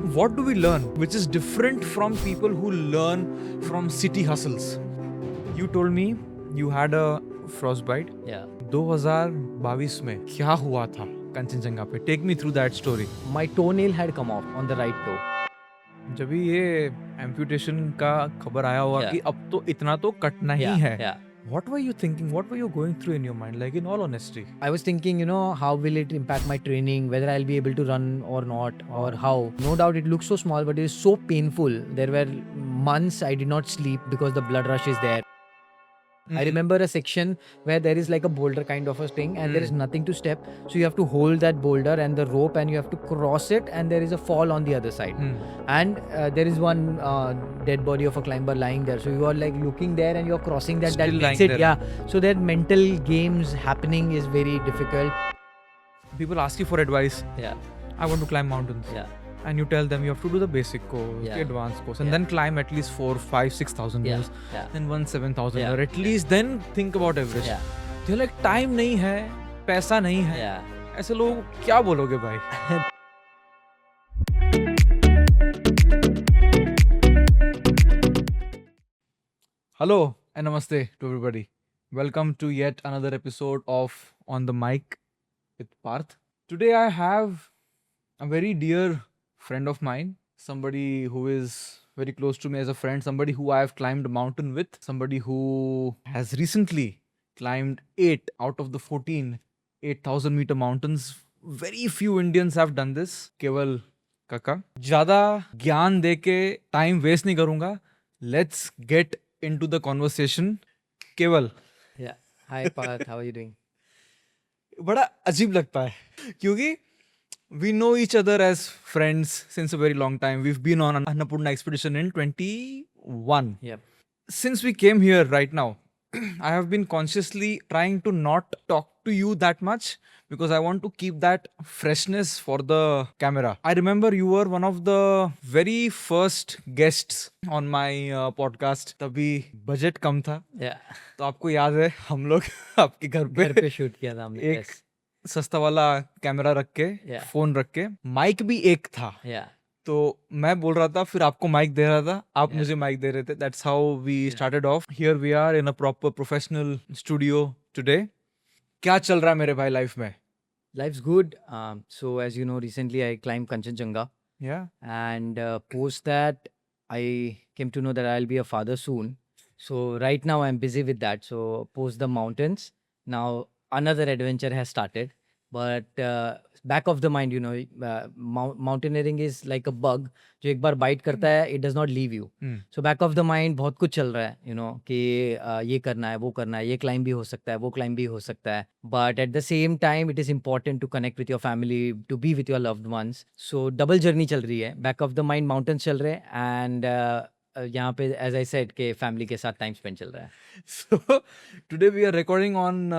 What do we learn which is different from people who learn from city hustles? You told me you had a frostbite. Yeah. 2022 में क्या हुआ था कंचनजंगा पे? Take me through that story. My toenail had come off on the right toe. जब भी ये amputation का खबर आया होगा Yeah. कि अब तो इतना तो कटना ही Yeah, है. yeah. What were you thinking? What were you going through in your mind? Like, in all honesty. I was thinking, how will it impact my training, whether I'll be able to run or not, or how. No doubt it looks so small, but it is so painful. There were months I did not sleep because the blood rush is there. I remember a section where there is like a boulder kind of a thing and there is nothing to step. So you have to hold that boulder and the rope and you have to cross it and there is a fall on the other side. And there is one dead body of a climber lying there. So you are like looking there and you are crossing that. Still that lying makes it, there. yeah. So that mental games happening is very difficult. People ask you for advice. Yeah. I want to climb mountains. Yeah. And you tell them you have to do the basic course, Yeah. the advanced course, and Yeah. then climb at least 4, 5, 6,000 Yeah. meters, Yeah. then 7,000, Yeah. or at least then think about Everest. Yeah. They're like, time नहीं है, पैसा नहीं है. Yeah. ऐसे लोग क्या बोलोगे भाई? Hello and namaste to everybody. Welcome to yet another episode of On the Mic with Parth. Today I have a very dear friend of mine, somebody who is very close to me as a friend, somebody who I have climbed a mountain with, somebody who has recently climbed 8 out of the 14 8,000 meter mountains. Very few Indians have done this. Keval Kakka. ज़्यादा ज्ञान देके time waste नहीं करूँगा. Let's get into the conversation. Keval. Yeah. Hi, Parth. How are you doing? बड़ा अजीब लगता है क्योंकि we know each other as friends since a very long time. We've been on an Annapurna expedition in 21. Yep. Since we came here right now, I have been consciously trying to not talk to you that much because I want to keep that freshness for the camera. I remember you were one of the very first guests on my podcast. तभी budget कम था. Yeah. तो आपको याद है हम लोग आपके घर घर पे पे शूट किया था हमने. एक सस्ता वाला कैमरा रख के, Yeah. फोन रख के, माइक भी एक था. Yeah. तो मैं बोल रहा था, फिर आपको माइक दे रहा था, आप मुझे माइक दे रहे थे. That's how we started off. Here we are in a proper professional studio today. क्या चल रहा है मेरे भाई लाइफ में? Life's good. So as you know, recently I climbed Kanchenjunga. Yeah. And post that I came to know that I'll be a father soon. So right now I'm busy with that. So post the mountains. Now another adventure has started. But back of the mind, mountaineering is like a bug. जो एक बार bite करता है, it does not leave you. So back of the mind बहुत कुछ चल रहा है, कि ये करना है, वो करना है, ये climb भी हो सकता है, वो climb भी हो सकता है. But at the same time, it is important to connect with your family, to be with your loved ones. So double journey चल रही है. Back of the mind mountains चल रहे हैं and यहाँ पे as I said कि family के साथ time spend चल रहा है. So today we are recording on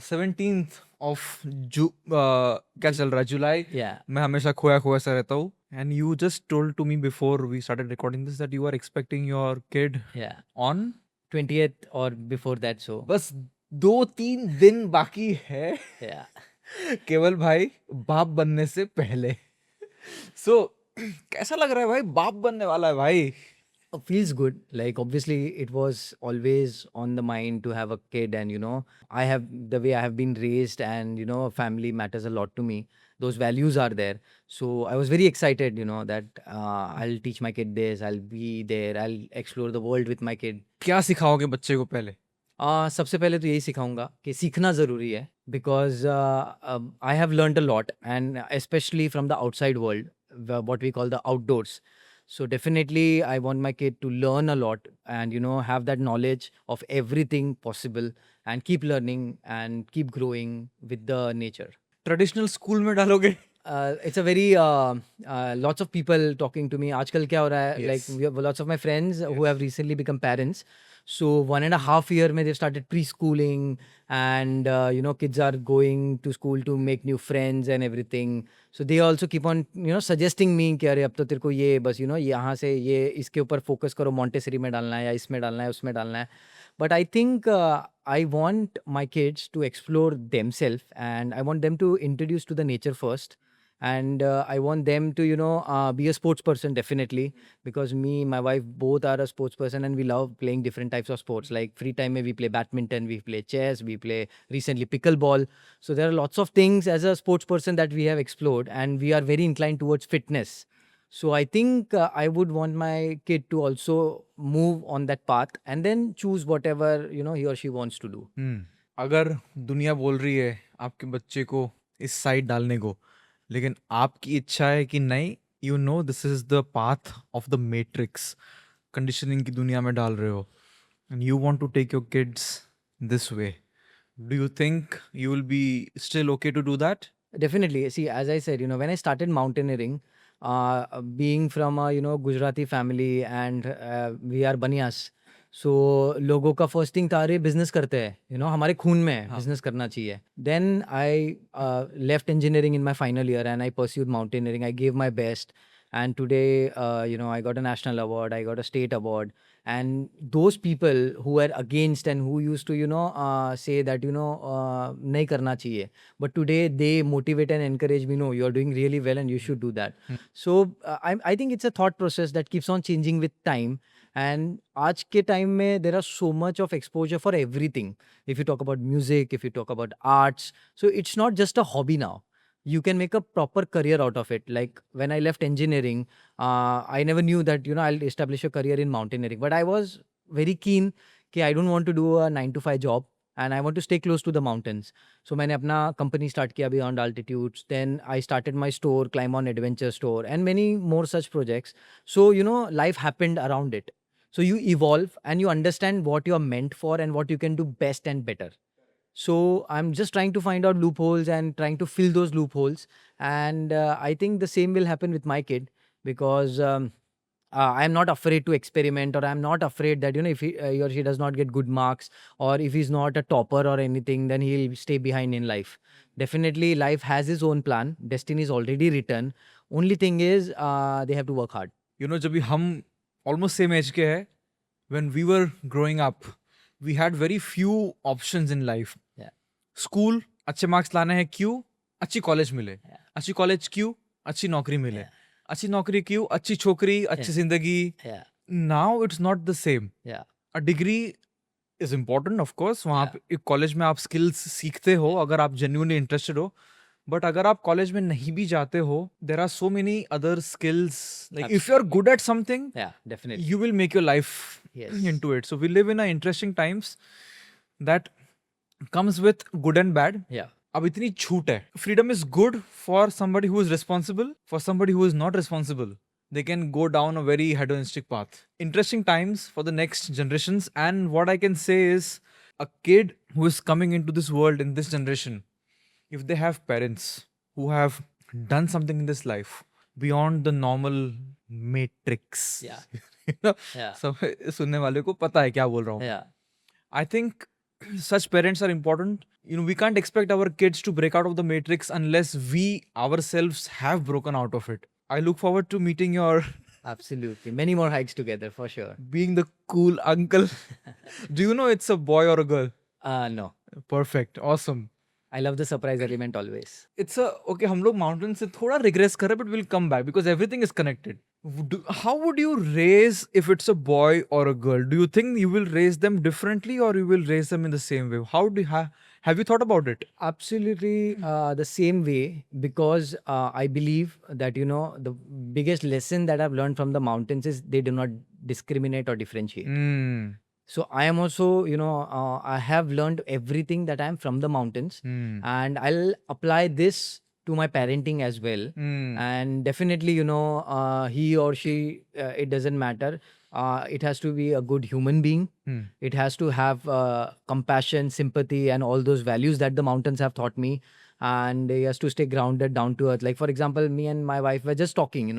17th of क्या चल रहा है? July. Yeah. मैं हमेशा खोया खोया सा रहता हूँ. And you just told to me before we started recording this that you are expecting your kid Yeah. on 20th or before that. So बस 2-3 दिन बाकी है yeah. केवल भाई बाप बनने से पहले. So कैसा लग रहा है भाई? बाप बनने वाला है भाई. Feels good. Like obviously it was always on the mind to have a kid and I have the way I have been raised and family matters a lot to me. Those values are there. So I was very excited that I'll teach my kid this, I'll be there, I'll explore the world with my kid. क्या सिखाओगे बच्चे को पहले? सबसे पहले तो यही सिखाऊंगा कि सीखना ज़रूरी है because I have learned a lot and especially from the outside world, what we call the outdoors. So definitely I want my kid to learn a lot and have that knowledge of everything possible and keep learning and keep growing with the nature. Traditional school में डालोगे? It's a very lots of people talking to me. आजकल क्या हो रहा है? Yes. Like we have lots of my friends who have recently become parents. So 1.5 year में they've started preschooling and kids are going to school to make new friends and everything. So they also keep on suggesting me कि अरे अब तो तेरे को ये बस यहाँ से ये इसके ऊपर फोकस करो, Montessori में डालना है या इसमें डालना है उसमें डालना है. But I think I want my kids to explore themselves and I want them to introduce to the nature first and I want them to be a sports person, definitely, because me, my wife, both are a sports person, and we love playing different types of sports. Like free time mein we play badminton, we play chess, we play recently pickleball. So there are lots of things as a sports person that we have explored, and we are very inclined towards fitness. So I think I would want my kid to also move on that path and then choose whatever he or she wants to do. अगर दुनिया बोल रही है आपके बच्चे को इस side डालने को, लेकिन आपकी इच्छा है कि नहीं, you know this is the path of the matrix, conditioning की दुनिया में डाल रहे हो, and you want to take your kids this way, do you think you will be still okay to do that? Definitely. See, as I said, when I started mountaineering, being from a Gujarati family, and we are banias, so लोगों का first thing था, अरे business करते हैं, हमारे खून में है, हाँ. बिजनेस करना चाहिए. Then I left engineering in my final year and I pursued mountaineering. I gave my best, and today I got a national award, I got a state award. And those people who were against and who used to say that nahi karna chahiye, but today they motivate and encourage me, no, you're doing really well and you should do that. So I think it's a thought process that keeps on changing with time. And आज के time में there are so much of exposure for everything. If you talk about music, if you talk about arts, so it's not just a hobby now. You can make a proper career out of it. Like when I left engineering, I never knew that I'll establish a career in mountaineering, but I was very keen कि I don't want to do a 9 to 5 job and I want to stay close to the mountains. So मैंने अपना company start किया beyond altitudes. Then I started my store, ClimbOn Adventure Store, and many more such projects. So life happened around it. So you evolve and you understand what you are meant for and what you can do best and better. So I'm just trying to find out loopholes and trying to fill those loopholes. And I think the same will happen with my kid, because I'm not afraid to experiment, or I'm not afraid that if he or she does not get good marks, or if he's not a topper or anything, then he'll stay behind in life. Definitely life has its own plan, destiny is already written. Only thing is they have to work hard. जब भी हम almost same age के हैं, when we were growing up, we had very few options in life. Yeah. School, अच्छे marks लाने हैं क्यों, अच्छी कॉलेज मिले, Yeah. अच्छी कॉलेज क्यों, अच्छी नौकरी मिले, Yeah. अच्छी नौकरी क्यों, अच्छी छोकरी, अच्छी जिंदगी. Yeah. Now it's not the same. Yeah. A degree is important, of course. वहाँ Yeah. पे कॉलेज में आप स्किल्स सीखते हो अगर आप genuinely interested हो. बट अगर आप कॉलेज में नहीं भी जाते हो, there are so many other skills, like if you are good at something, Yeah. Definitely. you will make your life Yes. into it. So we live in a interesting times that comes with good and bad. Yeah. अब इतनी छूट है. Freedom is good for somebody who is responsible. For somebody who is not responsible, they can go down a very hedonistic path. Interesting times for the next generations. And what I can say is, a kid who is coming into this world in this generation, if they have parents who have done something in this life beyond the normal matrix, Yeah. you know, Yeah. सब सुनने वाले को पता है क्या बोल रहा हूँ. Yeah. I think such parents are important. We can't expect our kids to break out of the matrix unless we ourselves have broken out of it. I look forward to meeting your Absolutely. Many more hikes together for sure. being the cool uncle. Do you know it's a boy or a girl? No. Perfect. Awesome. I love the surprise element always. It's a okay. हम लोग mountain से थोड़ा regress कर रहे हैं, but we'll come back because everything is connected. How would you raise if it's a boy or a girl? Do you think you will raise them differently or you will raise them in the same way? How do you have you thought about it? Absolutely the same way, because I believe that, the biggest lesson that I've learned from the mountains is they do not discriminate or differentiate. Mm. So I am also, I have learned everything that I am from the mountains, Mm. and I'll apply this to my parenting as well. Mm. And definitely, he or she, it doesn't matter. It has to be a good human being. Mm. It has to have compassion, sympathy, and all those values that the mountains have taught me. And he has to stay grounded, down to earth. Like, for example, me and my wife were just talking,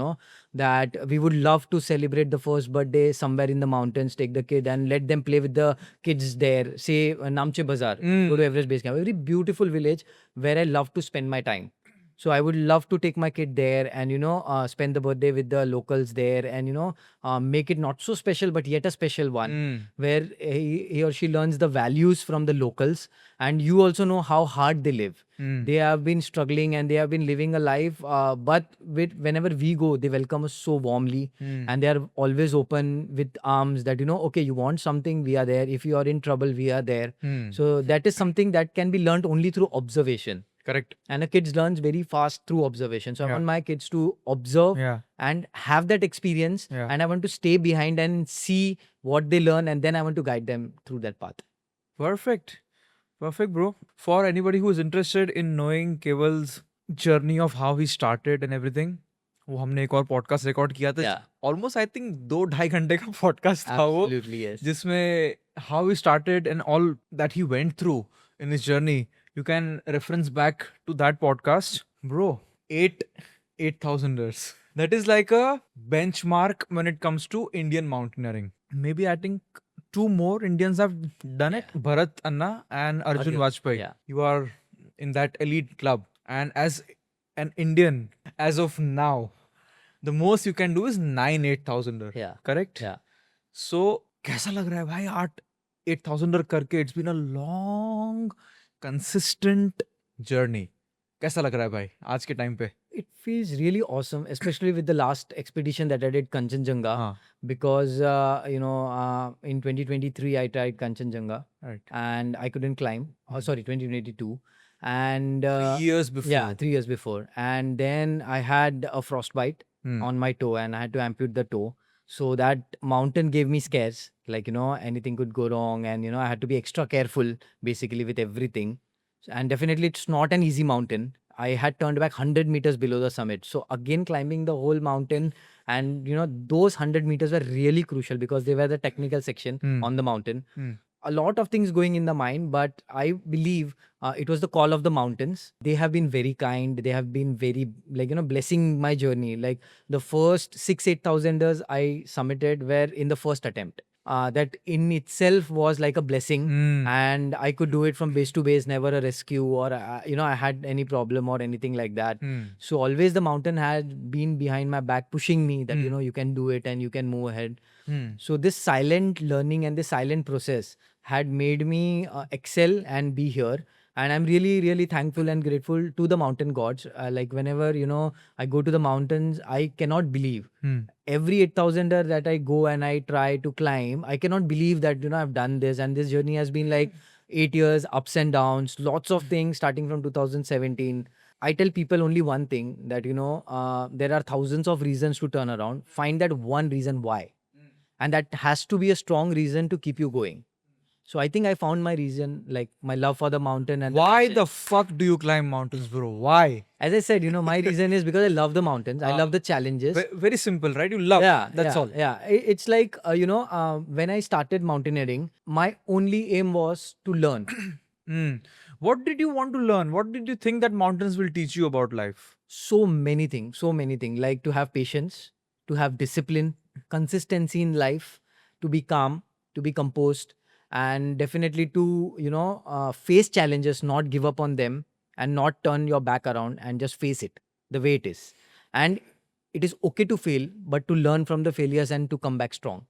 that we would love to celebrate the first birthday somewhere in the mountains, take the kid and let them play with the kids there. Say, Namche Bazaar, go to Everest Base Camp. A very beautiful village where I love to spend my time. So I would love to take my kid there and spend the birthday with the locals there, and make it not so special but yet a special one, where he or she learns the values from the locals, and you also know how hard they live. They have been struggling and they have been living a life, but whenever we go, they welcome us so warmly, and they are always open with arms that, okay, you want something, we are there. If you are in trouble, we are there. So that is something that can be learned only through observation. Correct. And a kid learns very fast through observation. So I Yeah. want my kids to observe Yeah. and have that experience, Yeah. and I want to stay behind and see what they learn, and then I want to guide them through that path. Perfect. Perfect, bro. For anybody who is interested in knowing Keval's journey of how he started and everything, वो हमने एक और podcast record किया था, Yeah. Almost I think 2-2.5 घंटे का podcast था वो, Absolutely, yes. जिसमें how he started and all that he went through in his journey. You can reference back to that podcast, bro. 8,000ers. That is like a benchmark when it comes to Indian mountaineering. Maybe I think 2 more Indians have done it. Bharat Anna and Arjun Vajpayee. Yeah. You are in that elite club. And as an Indian, as of now, the most you can do is 9-8,000er. Yeah. Correct? Yeah. So, कैसा लग रहा है भाई 8,000er करके? It's been a long, consistent journey. कैसा लग रहा है भाई आज के टाइम पे? It feels really awesome, especially with the last expedition that I did, Kanchenjunga, because in 2023 I tried Kanchenjunga, Right. and I couldn't climb. Oh, sorry, 2022, and 3 years before. yeah, 3 years before, and then I had a frostbite on my toe, and I had to amputate the toe. So that mountain gave me scares, like anything could go wrong, and I had to be extra careful basically with everything. And definitely it's not an easy mountain. I had turned back 100 meters below the summit. So again, climbing the whole mountain, and those 100 meters were really crucial because they were the technical section on the mountain. A lot of things going in the mind, but I believe it was the call of the mountains. They have been very kind. They have been very, blessing my journey. Like the first 6-8,000ers I summited were in the first attempt. That in itself was like a blessing, and I could do it from base to base, never a rescue or I had any problem or anything like that. So always the mountain had been behind my back, pushing me that you can do it and you can move ahead. So this silent learning and this silent process had made me excel and be here. And I'm really, really thankful and grateful to the mountain gods. Like whenever, I go to the mountains, I cannot believe. Every 8,000er that I go and I try to climb, I cannot believe that, I've done this. And this journey has been like 8 years, ups and downs, lots of things starting from 2017. I tell people only one thing, that, there are thousands of reasons to turn around. Find that one reason why. And that has to be a strong reason to keep you going. So I think I found my reason, like my love for the mountain. And Why the fuck do you climb mountains, bro? Why? as I said, my reason is because I love the mountains. I love the challenges. Very simple, right? You love. Yeah, That's all. Yeah, it's like when I started mountaineering, my only aim was to learn. What did you want to learn? What did you think that mountains will teach you about life? So many things, like to have patience, to have discipline, consistency in life, to be calm, to be composed, and definitely to face challenges, not give up on them, and not turn your back around, and just face it the way it is. And it is okay to fail, but to learn from the failures and to come back strong.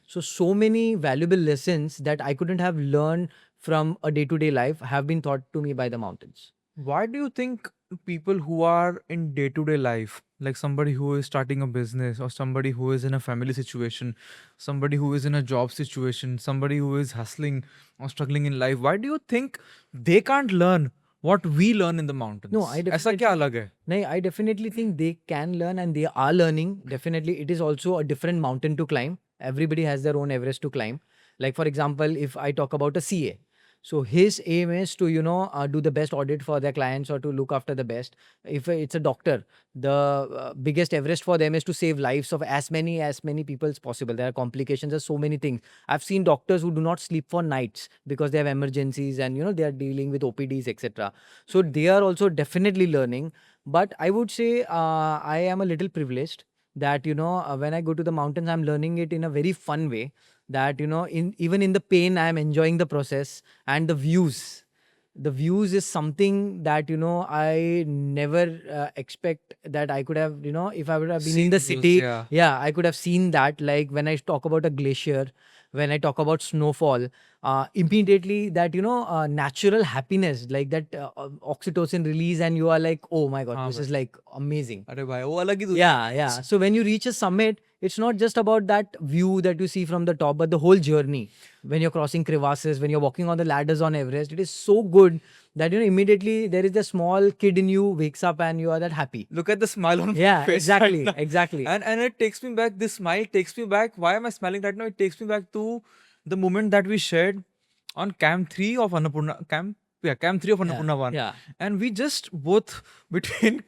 So many valuable lessons that I couldn't have learned from a day-to-day life have been taught to me by the mountains. Why do you think people who are in day-to-day life, like somebody who is starting a business, or somebody who is in a family situation, somebody who is in a job situation, somebody who is hustling or struggling in life, why do you think they can't learn what we learn in the mountains? No, I ऐसा क्या अलग है? No, I definitely think they can learn, and they are learning. Definitely, it is also a different mountain to climb. Everybody has their own Everest to climb. Like for example, if I talk about a CA, so his aim is to do the best audit for their clients, or to look after the best. If it's a doctor, the biggest Everest for them is to save lives of as many people as possible. There are complications, there's so many things. I've seen doctors who do not sleep for nights because they have emergencies, and they are dealing with OPDs, etc. So they are also definitely learning. But I would say I am a little privileged that when I go to the mountains, I'm learning it in a very fun way. That even in the pain, I am enjoying the process and the views. the views is something that, I never expect that I could have, if I would have been in Seen the those, city, yeah. I could have seen that. Like when I talk about a glacier, when I talk about snowfall, immediately that, natural happiness, like that oxytocin release, and you are like, oh my God, हाँ this is भाई. like amazing. अरे भाई वो अलग ही दुनिया है. Yeah. So when you reach a summit, it's not just about that view that you see from the top, but the whole journey. When you're crossing crevasses, when you're walking on the ladders on Everest, it is so good that, immediately there is a small kid in you wakes up and you are that happy. Look at the smile on my Yeah, face right exactly. now. Exactly. And it takes me back. This smile takes me back. Why am I smiling right now? It takes me back to the moment that we shared on Camp 3 of Annapurna. Camp 3 of Annapurna 1. Yeah. And we just both between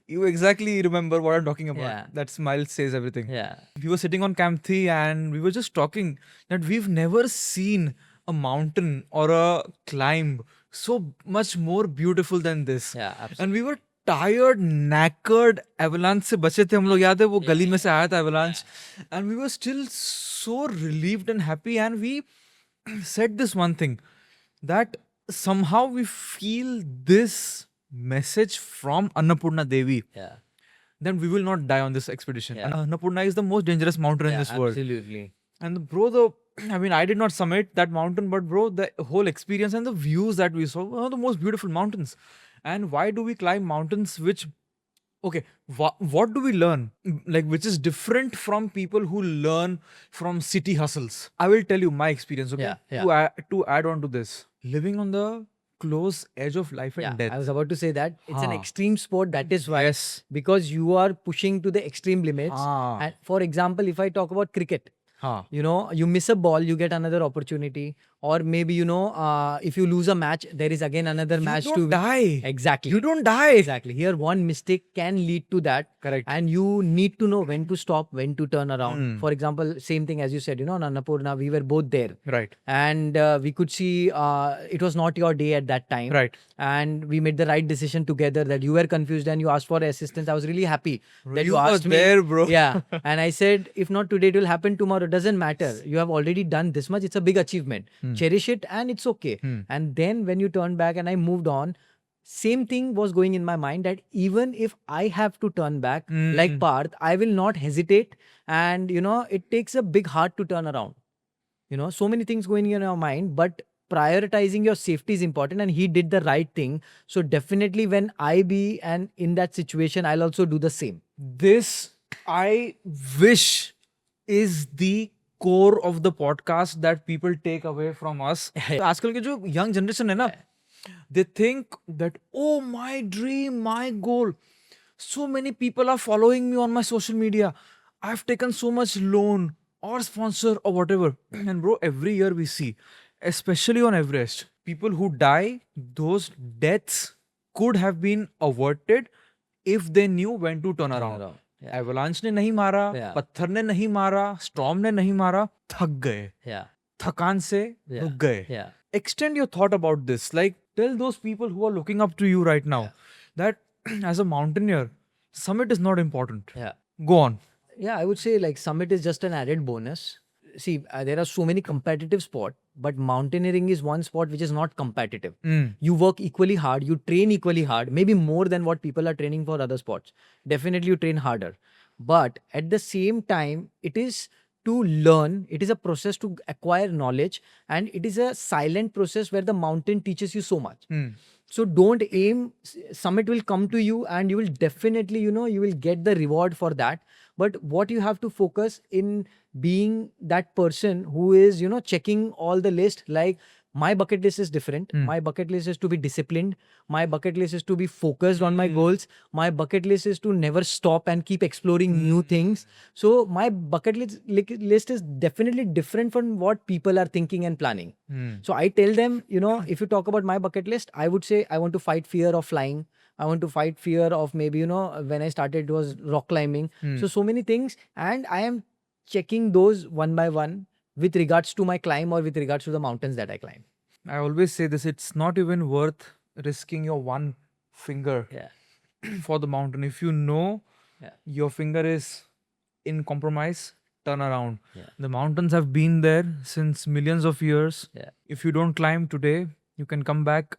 you exactly remember what I'm talking about. Yeah. That smile says everything. Yeah. We were sitting on Camp 3 and we were just talking that we've never seen a mountain or a climb so much more beautiful than this. Yeah, absolutely. And we were tired, knackered. Avalanche से बचे थे हम लोग, याद है वो गली में से आया था avalanche. And we were still so relieved and happy, and we said this one thing, that somehow we feel this message from Annapurna Devi, Yeah. then we will not die on this expedition. Yeah. And Annapurna is the most dangerous mountain in Yeah, this world. absolutely. And bro, I mean, I did not summit that mountain, but bro, the whole experience and the views that we saw were the most beautiful mountains. And why do we climb mountains which, okay, what do we learn? Like, which is different from people who learn from city hustles? I will tell you my experience, okay? Yeah. To add on to this, living on the close edge of life and Yeah, death. I was about to say that it's an Haan. extreme sport. That is why, Yes. because you are pushing to the extreme limits. Haan. And for example, if I talk about cricket, Haan. you miss a ball, you get another opportunity, or maybe if you lose a match, there is again another match You to don't die. Exactly. You don't die. Exactly. Here, one mistake can lead to that. Correct. And you need to know when to stop, when to turn around. Hmm. For example, same thing as you said, on Annapurna, we were both there. Right. And we could see it was not your day at that time. Right. And we made the right decision together, that you were confused and you asked for assistance. I was really happy that you You were asked me. there, bro. Yeah. And I said, if not today, it will happen tomorrow. Doesn't matter. You have already done this much. It's a big achievement. Cherish it and it's okay. And then when you turned back and I moved on, same thing was going in my mind, that even if I have to turn back, like Parth, I will not hesitate. And, it takes a big heart to turn around. So many things going in your mind, but prioritizing your safety is important, and he did the right thing. So definitely when I be and in that situation, I'll also do the same. This, I wish, is the core of the podcast that people take away from us. आजकल के जो young generation है ना, they think that, oh, my dream, my goal. So many people are following me on my social media. I've taken so much loan or sponsor or whatever. And bro, every year we see, especially on Everest, people who die, those deaths could have been averted if they knew when to turn around. Avalanche ने नहीं मारा, पत्थर ने नहीं मारा, storm ने नहीं मारा, थक गए. थकान से रुक गए. Extend your thought about this. Like, tell those people who are looking up to you right now that as a mountaineer, summit is not important. Go on. Yeah, I would say like summit is just an added bonus. See, there are so many competitive sports, but mountaineering is one sport which is not competitive. You work equally hard, you train equally hard, maybe more than what people are training for other sports. Definitely you train harder. But at the same time, it is to learn, it is a process to acquire knowledge, and it is a silent process where the mountain teaches you so much. So don't aim, summit will come to you and you will definitely, you will get the reward for that. But what you have to focus in being that person who is, checking all the list, like my bucket list is different. My bucket list is to be disciplined. My bucket list is to be focused on my goals. My bucket list is to never stop and keep exploring new things. So my bucket list is definitely different from what people are thinking and planning. So I tell them, if you talk about my bucket list, I would say I want to fight fear of flying. I want to fight fear of maybe, when I started, it was rock climbing. So many things. And I am checking those one by one with regards to my climb or with regards to the mountains that I climb. I always say this, it's not even worth risking your one finger for the mountain. If you know your finger is in compromise, turn around. The mountains have been there since millions of years. If you don't climb today, you can come back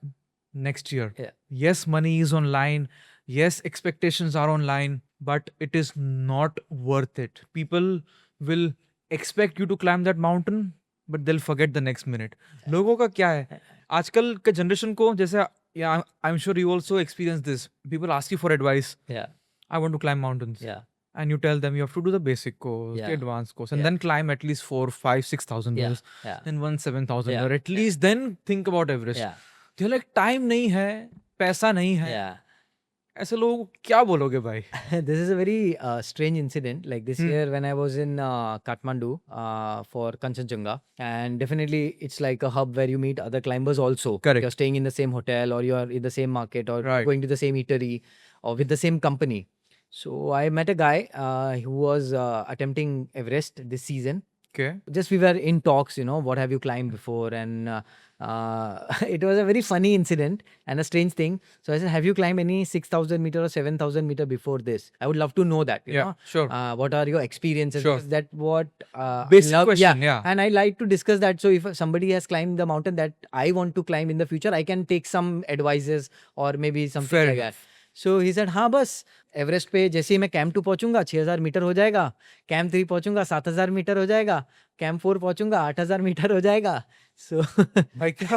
next year. Yeah. Yes, money is online. Yes, expectations are online, but it is not worth it. People will expect you to climb that mountain, but they'll forget the next minute. लोगों का क्या है आजकल के generation को जैसे yeah, I'm sure you also experience this. People ask you for advice. Yeah. I want to climb mountains. Yeah. And you tell them you have to do the basic course, the Yeah. advanced course, and Yeah. then climb at least 4, 5, 6,000 Yeah. meters, Yeah. then 7,000 Yeah. or at least then think about Everest. Yeah. They're like, time नहीं है, पैसा नहीं है. Yeah. ऐसे लोगों को क्या बोलोगे भाई? This is a very strange incident. Like this year, when I was in Kathmandu for Kanchenjunga, and definitely it's like a hub where you meet other climbers also. Correct. You're staying in the same hotel, or you're in the same market, or Right. going to the same eatery, or with the same company. So I met a guy who was attempting Everest this season. Okay. Just we were in talks, what have you climbed before? And it was a very funny incident and a strange thing. So I said, have you climbed any 6,000 meter or 7,000 meter before this? I would love to know that. You know? Sure. What are your experiences? Sure. Because that what Basic love, question, yeah. And I like to discuss that. So if somebody has climbed the mountain that I want to climb in the future, I can take some advices or maybe something Fair like that. So he said, हाँ बस Everest पे जैसे ही मैं camp 2 पहुंचूंगा 6,000 metre हो जाएगा, camp 3 पहुंचूंगा 7,000 metre हो जाएगा, camp 4 पहुंचूंगा 8,000 metre हो जाएगा. So भाई क्या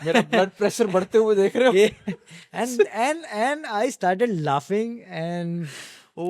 मेरा ब्लड प्रेशर बढ़ते हुए देख रहे हो? and I started laughing, and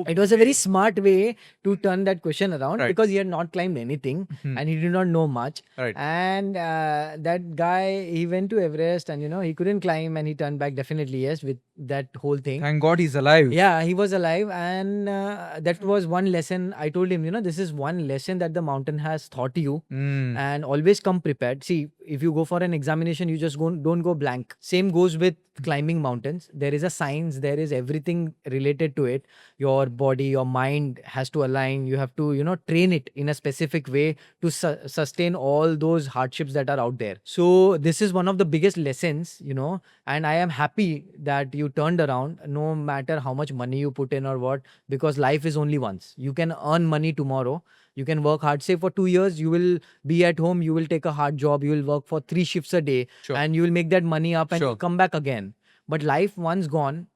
it was a very smart way to turn that question around, Right. because he had not climbed anything and he did not know much. Right. And that guy, he went to Everest, and he couldn't climb, and he turned back, definitely yes, with that whole thing. Thank God he's alive. Yeah, he was alive, and that was one lesson I told him. This is one lesson that the mountain has taught you, and always come prepared. See, if you go for an examination, you just don't go blank. Same goes with climbing mountains. There is a science, there is everything related to it. Your body, your mind has to align. You have to, train it in a specific way to sustain all those hardships that are out there. So this is one of the biggest lessons, and I am happy that you turned around, no matter how much money you put in or what, because life is only once. You can earn money tomorrow. You can work hard. Say for 2 years, you will be at home, you will take a hard job, you will work for 3 shifts a day, Sure. and you will make that money up and Sure. come back again. But life once gone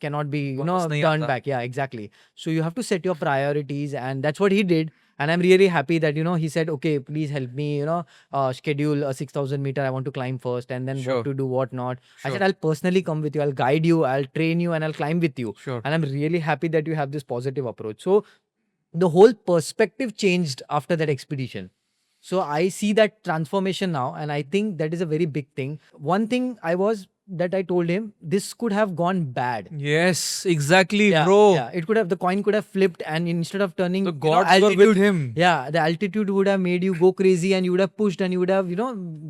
cannot be, वापस नहीं turned आता. back. Yeah, exactly. So you have to set your priorities, and that's what he did. And I'm really happy that, he said, okay, please help me, schedule a 6,000 meter. I want to climb first, and then Sure. what to do, what not. I Sure. said, I'll personally come with you. I'll guide you. I'll train you, and I'll climb with you. Sure. And I'm really happy that you have this positive approach. So the whole perspective changed after that expedition. So I see that transformation now, and I think that is a very big thing. One thing that I told him, this could have gone bad. Yes, exactly, Yeah, bro. yeah, the coin could have flipped, and instead of turning, The gods were with him. yeah, the altitude would have made you go crazy, and you would have pushed, and you would have,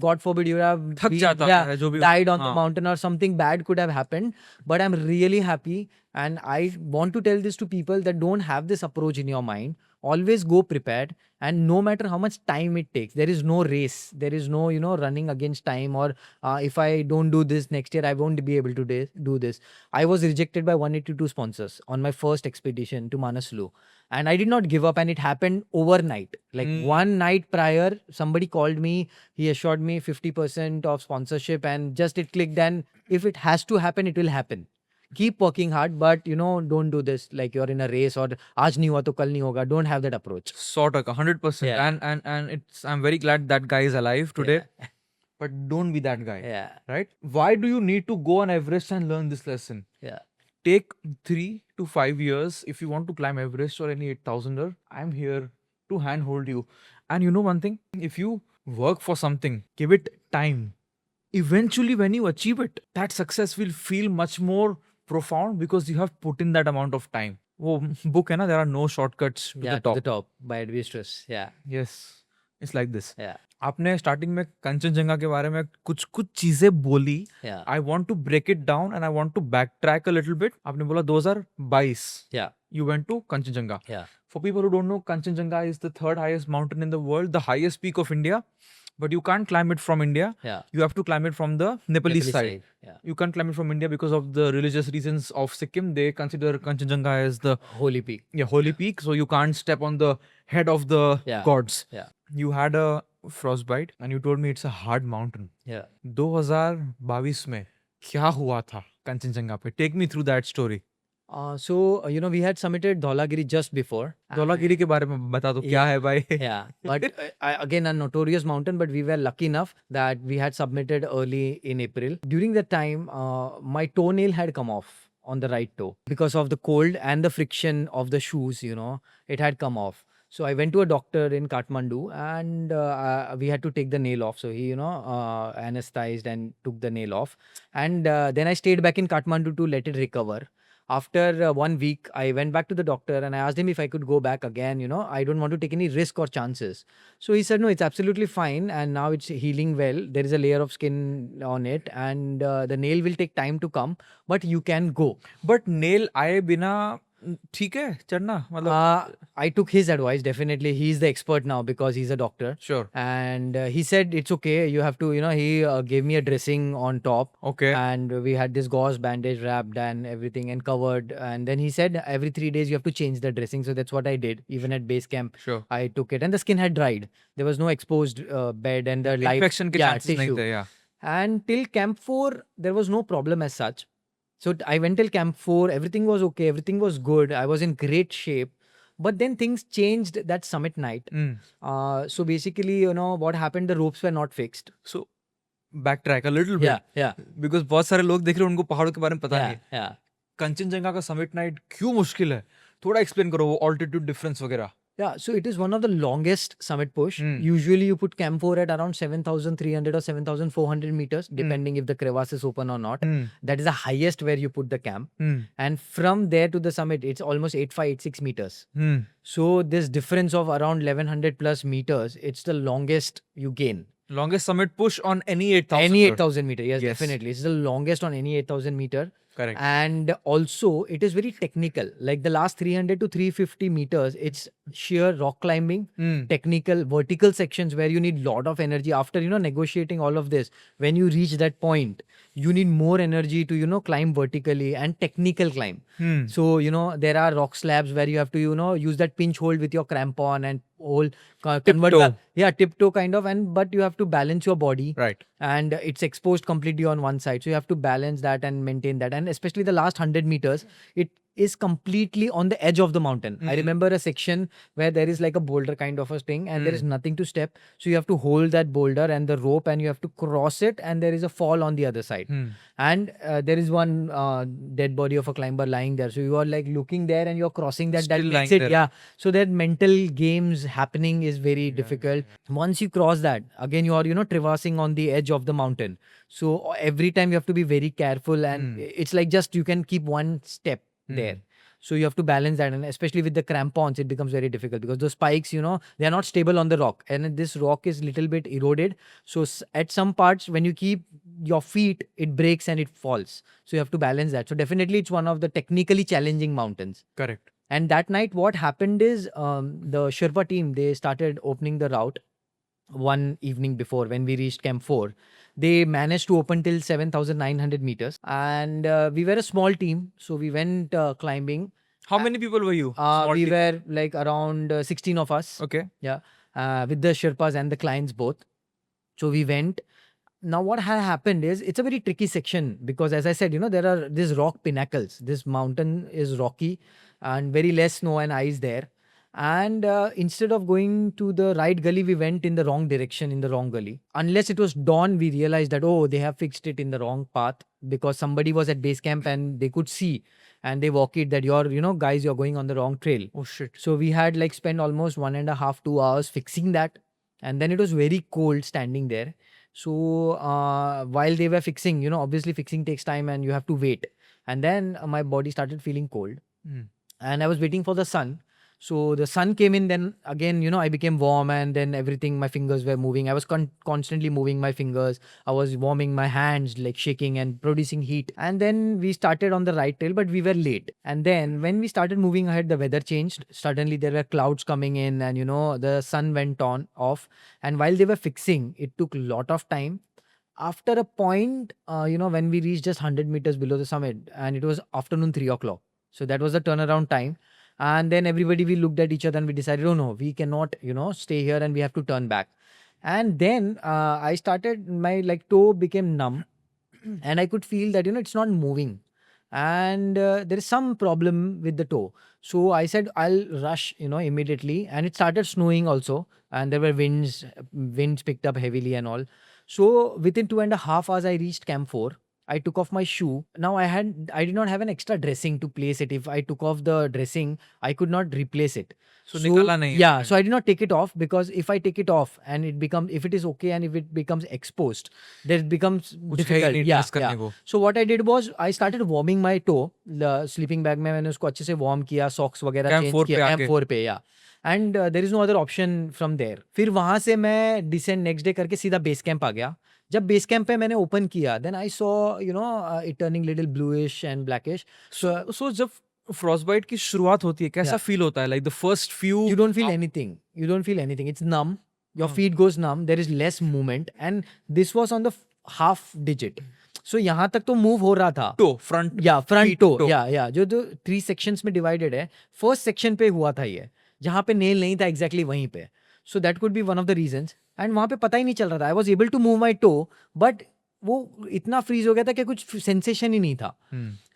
God forbid, you would have थक जाता है जो भी died on the हाँ. mountain, or something bad could have happened. But I'm really happy, and I want to tell this to people that don't have this approach in your mind. Always go prepared, and no matter how much time it takes, there is no race. There is no, running against time, or if I don't do this next year, I won't be able to do this. I was rejected by 182 sponsors on my first expedition to Manaslu, and I did not give up, and it happened overnight. Like one night prior, somebody called me. He assured me 50% of sponsorship, and just it clicked. And if it has to happen, it will happen. Keep working hard, but don't do this like you're in a race, or aaj nahi hua to kal nahi hoga. Don't have that approach. 100%, 100%. Yeah. And I'm very glad that guy is alive today. But don't be that guy. Yeah. Right? Why do you need to go on Everest and learn this lesson? Yeah. Take 3 to 5 years if you want to climb Everest or any 8,000er. I'm here to handhold you. And you know one thing? If you work for something, give it time. Eventually, when you achieve it, that success will feel much more profound because you have put in that amount of time. वो book है ना, there are no shortcuts to the top. To the top by Advisors. Yeah. Yes, it's like this. Yeah. आपने starting में कंचनजंगा के बारे में कुछ चीजें बोली. Yeah. I want to break it down and I want to backtrack a little bit. आपने बोला 2022. Yeah. You went to Kanchenjunga. Yeah. For people who don't know, Kanchenjunga is the 3rd highest mountain in the world, the highest peak of India. But you can't climb it from India. Yeah. You have to climb it from the Nepalese side. Yeah. You can't climb it from India because of the religious reasons of Sikkim. They consider Kanchenjunga as the Holy peak. holy peak. So you can't step on the head of the Yeah. gods. Yeah. You had a frostbite and you told me it's a hard mountain. Yeah. 2022 में क्या हुआ था कंचनजंगा पे? Take me through that story. We had submitted Dhaulagiri just before. Dhaulagiri के बारे में बता दो क्या है भाई? Yeah, but again, a notorious mountain, but we were lucky enough that we had submitted early in April. During that time, my toenail had come off on the right toe because of the cold and the friction of the shoes, it had come off. So I went to a doctor in Kathmandu and we had to take the nail off. So he, anesthetized and took the nail off. And then I stayed back in Kathmandu to let it recover. After 1 week, I went back to the doctor and I asked him if I could go back again. I don't want to take any risk or chances. So he said, no, it's absolutely fine. And now it's healing well. There is a layer of skin on it and the nail will take time to come, but you can go. But nail आए बिना ठीक है चढ़ना मतलब? I took his advice. Definitely. He's the expert now because he's a doctor. Sure. And he said, it's okay. You have to, he gave me a dressing on top. Okay. And we had this gauze bandage wrapped and everything and covered. And then he said, every 3 days you have to change the dressing. So that's what I did. Even at base camp, Sure. I took it. And the skin had dried. There was no exposed bed and the light. Infection के chances नहीं tissue. थे, yeah. And till camp 4, there was no problem as such. So I went till camp 4. Everything was okay. Everything was good. I was in great shape. But then things changed that summit night. So basically, what happened, the ropes were not fixed. So backtrack a little bit. Yeah. Because बहुत सारे लोग देख रहे हैं उनको पहाड़ों के बारे में पता नहीं है. Yeah. कंचनजंगा का समिट नाइट क्यों मुश्किल है? थोड़ा एक्सप्लेन करो वो ऑल्टीट्यूड डिफरेंस वगैरह. Yeah, so it is one of the longest summit push. Usually you put camp 4 at around 7,300 or 7,400 meters, depending if the crevasse is open or not. That is the highest where you put the camp. And from there to the summit, it's almost 8,586 meters. So this difference of around 1,100 plus meters, it's the longest you gain. Longest summit push on any 8,000? Any 8,000 meter, yes, definitely. It's the longest on any 8,000 meter. Correct. And also, it is very technical. Like the last 300 to 350 meters, it's sheer rock climbing, technical, vertical sections where you need lot of energy. After, negotiating all of this, when you reach that point, you need more energy to, climb vertically and technical climb. So, there are rock slabs where you have to, use that pinch hold with your crampon and hold Tiptoe. Tiptoe kind of, but you have to balance your body. Right. And it's exposed completely on one side. So you have to balance that and maintain that. And especially the last 100 meters, it is completely on the edge of the mountain. I remember a section where there is like a boulder kind of a thing and there is nothing to step. So you have to hold that boulder and the rope and you have to cross it and there is a fall on the other side. And there is one dead body of a climber lying there. So you are like looking there and you're crossing that. Still that makes lying it, there. So that mental games happening is very difficult. Once you cross that, again you are, traversing on the edge of the mountain. So every time you have to be very careful and it's like just you can keep one step there. So you have to balance that, and especially with the crampons, it becomes very difficult because those spikes, they are not stable on the rock, and this rock is little bit eroded. So at some parts, when you keep your feet, it breaks and it falls. So you have to balance that. So definitely, it's one of the technically challenging mountains. Correct. And that night, what happened is the Sherpa team, they started opening the route one evening before when we reached Camp 4. They managed to open till 7,900 meters. And we were a small team. So we went climbing. How many people were you? Small We team? were like around 16 of us. Okay. Yeah. With the Sherpas and the clients both. So we went. Now what happened is it's a very tricky section because as I said, there are these rock pinnacles. This mountain is rocky and very less snow and ice there. And instead of going to the right gully, we went in the wrong direction in the wrong gully. Unless it was dawn, we realized that, they have fixed it in the wrong path because somebody was at base camp and they could see and they walk it that guys, you're going on the wrong trail. Oh shit. So we had like spent almost 1.5, 2 hours fixing that. And then it was very cold standing there. So while they were fixing, obviously fixing takes time and you have to wait. And then my body started feeling cold. And I was waiting for the sun. So the sun came in, then again, I became warm and then everything, my fingers were moving. I was constantly moving my fingers. I was warming my hands, like shaking and producing heat. And then we started on the right trail, but we were late. And then when we started moving ahead, the weather changed. Suddenly there were clouds coming in and, the sun went off. And while they were fixing, it took a lot of time. After a point, when we reached just 100 meters below the summit and it was afternoon 3 o'clock. So that was the turnaround time. And then everybody, we looked at each other and we decided, oh no, we cannot, stay here and we have to turn back. And then I started, my like toe became numb and I could feel that, it's not moving. And there is some problem with the toe. So I said, I'll rush, immediately. And it started snowing also. And there were winds picked up heavily and all. So within 2.5 hours, I reached Camp 4. I took off my shoe. Now I did not have an extra dressing to place it. If I took off the dressing, I could not replace it. So So निकाला नहीं yeah, आपने? so I did not take it off, because if I take it off and if it is okay and if it becomes exposed, then it becomes कुछ है ही difficult. नहीं Yeah, dress करने yeah. को. So what I did was I started warming my toe. The sleeping bag में मैंने उसको अच्छे से warm किया, socks वगैरह Camp change 4 पे किया आके. Camp 4 पे, yeah. And there is no other option from there. फिर वहाँ से मैं descend next day करके सीधा base camp आ गया. जब बेस कैंप पे मैंने ओपन किया, then I saw it turning little bluish and blackish. So जब frostbite की शुरुआत होती है कैसा Yeah. फील होता है? Like the first few. You don't feel anything. You don't feel anything. It's numb. Your feet goes numb. There is less movement. And this was on the half digit. So यहाँ तक तो move हो रहा था. Toe, front. Yeah, front feet, toe. Yeah. जो 3 sections में divided है. First section पे हुआ था ये. जहाँ पे nail नहीं था exactly वहीं पे. So that could be one of the reasons. And वहाँ पे पता ही नहीं चल रहा था. I was able to move my toe, but वो इतना freeze हो गया था कि कुछ sensation ही नहीं था.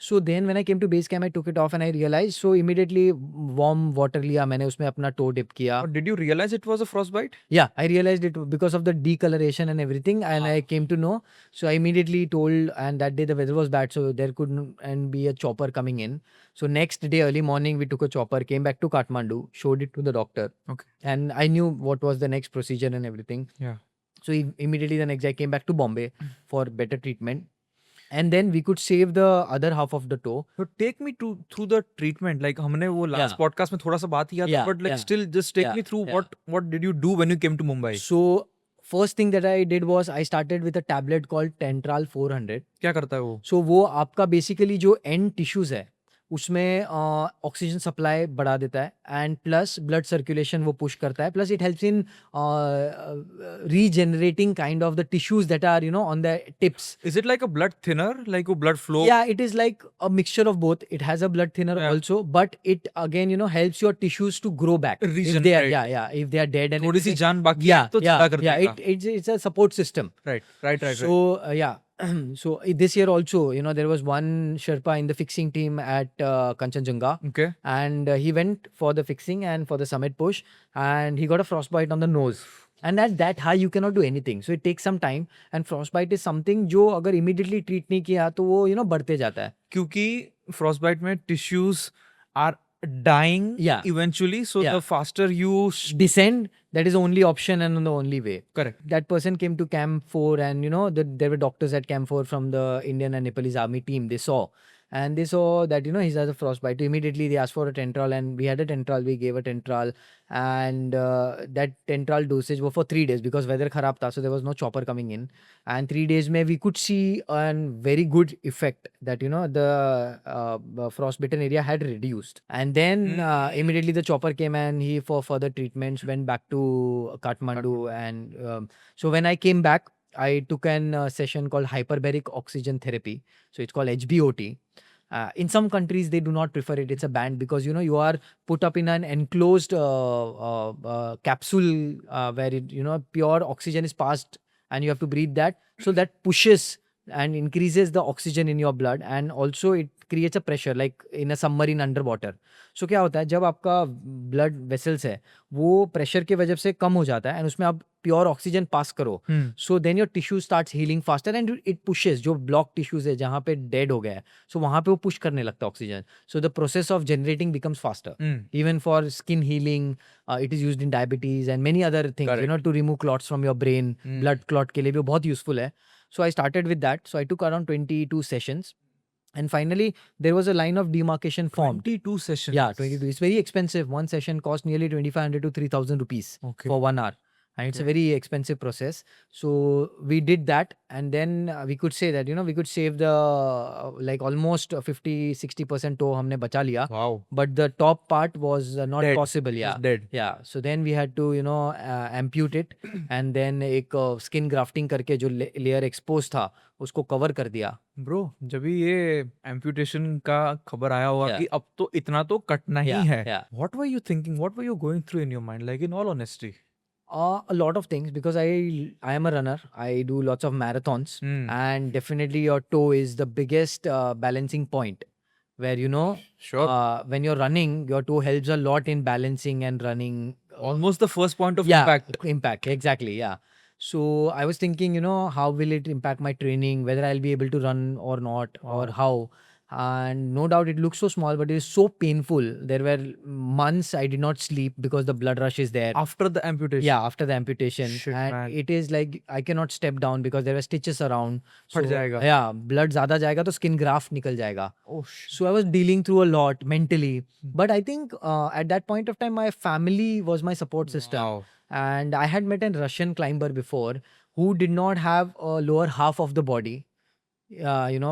So then when I came to base camp, I took it off and I realized. So immediately warm water लिया मैंने, उसमें अपना toe dip किया. Or did you realize it was a frostbite? Yeah, I realized it because of the decoloration and everything, and I came to know. So I immediately told, and that day the weather was bad, so there couldn't and be a chopper coming in. So next day early morning we took a chopper, came back to Kathmandu, showed it to the doctor. Okay. And I knew what was the next procedure and everything. Yeah. So immediately the next day I came back to Bombay for better treatment. And then we could save the other half of the toe. So take me through the treatment. Like हमने वो last Yeah. podcast में थोड़ा सा बात किया था, Yeah, but like yeah. still just take Yeah, me through yeah. what did you do when you came to Mumbai? So first thing that I did was I started with a tablet called Tentral 400. क्या करता है वो? So वो आपका basically जो end tissues है उसमें oxygen supply बढ़ा देता है एंड प्लस ब्लड सर्कुलेशन वो पुश करता है, plus it helps in regenerating kind of the tissues that are on the tips. Is it like a blood thinner? Like वो blood flow? Yeah, it is like a mixture of both. It has a blood thinner Yeah. also, but it again helps your tissues to grow back. If they are, Regenerate. if they are dead and थोड़ी सी everything. जान बाकी है तो जिंदा कर देगा. It's a support system. Right. So yeah. So this year also, there was one Sherpa in the fixing team at Kanchenjunga, Okay. and he went for the fixing and for the summit push, and he got a frostbite on the nose. And at that high, you cannot do anything. So it takes some time. And frostbite is something जो अगर immediately treat नहीं किया तो वो बढ़ते जाता है. क्योंकि frostbite में tissues are dying Yeah. eventually, so Yeah. the faster you Descend, that is the only option and the only way. correct. That person came to Camp 4 and there were doctors at Camp 4 from the Indian and Nepalese army team. They saw and they saw that he has a frostbite. Immediately they asked for a Tentral, and we had a Tentral. We gave a Tentral, and that Tentral dosage was for 3 days because weather kharab tha, so there was no chopper coming in. And 3 days mein we could see a very good effect that the frostbitten area had reduced. And then immediately the chopper came and he for further treatments went back to Kathmandu. And so when I came back, I took an session called hyperbaric oxygen therapy. So it's called HBOT. In some countries, they do not prefer it. It's a ban because, you are put up in an enclosed capsule where pure oxygen is passed and you have to breathe that. So that pushes and increases the oxygen in your blood, and also it creates a pressure like in a submarine underwater. So क्या होता है जब आपका blood vessels है वो pressure के वजह से कम हो जाता है and उसमें आप pure oxygen pass करो, so then your tissue starts healing faster and it pushes जो blocked tissues है जहाँ पे dead हो गया है, so वहाँ पे वो push करने लगता है oxygen. So the process of generating becomes faster. Even for skin healing, it is used in diabetes and many other things. Correct. To remove clots from your brain, blood clot के लिए भी वो बहुत useful है. So I started with that. So I took around 22 sessions. And finally, there was a line of demarcation formed. 22 sessions. Yeah, 22. It's very expensive. One session cost nearly 2,500 to 3,000 rupees for 1 hour. And it's a very expensive process. So we did that. And then we could say that, we could save the like almost 50-60% toe हमने बचा लिया. Wow. But the top part was not Dead. possible. Yeah. It's dead. Yeah. So then we had to, ampute it. And then एक skin grafting करके जो layer exposed था उसको cover कर दिया. Bro, जब भी ये amputation का खबर आया होगा Yeah. कि अब तो इतना तो कटना ही Yeah, है. yeah. What were you thinking? What were you going through in your mind? Like in all honesty. A lot of things, because I am a runner. I do lots of marathons, and definitely your toe is the biggest balancing point. Where Sure. when you're running, your toe helps a lot in balancing and running. Almost the first point of Yeah, impact. impact, exactly. Yeah. So I was thinking, how will it impact my training, whether I'll be able to run or not, or Wow. how. And no doubt it looks so small, but it is so painful. There were months I did not sleep because the blood rush is there. After the amputation. Yeah, after the amputation. Shit, And man. it is like I cannot step down because there were stitches around. So फट जाएगा. yeah, blood ज़्यादा जाएगा तो skin graft निकल जाएगा. Oh shit. So I was dealing through a lot mentally. But I think at that point of time, my family was my support system. Wow. And I had met a Russian climber before who did not have a lower half of the body.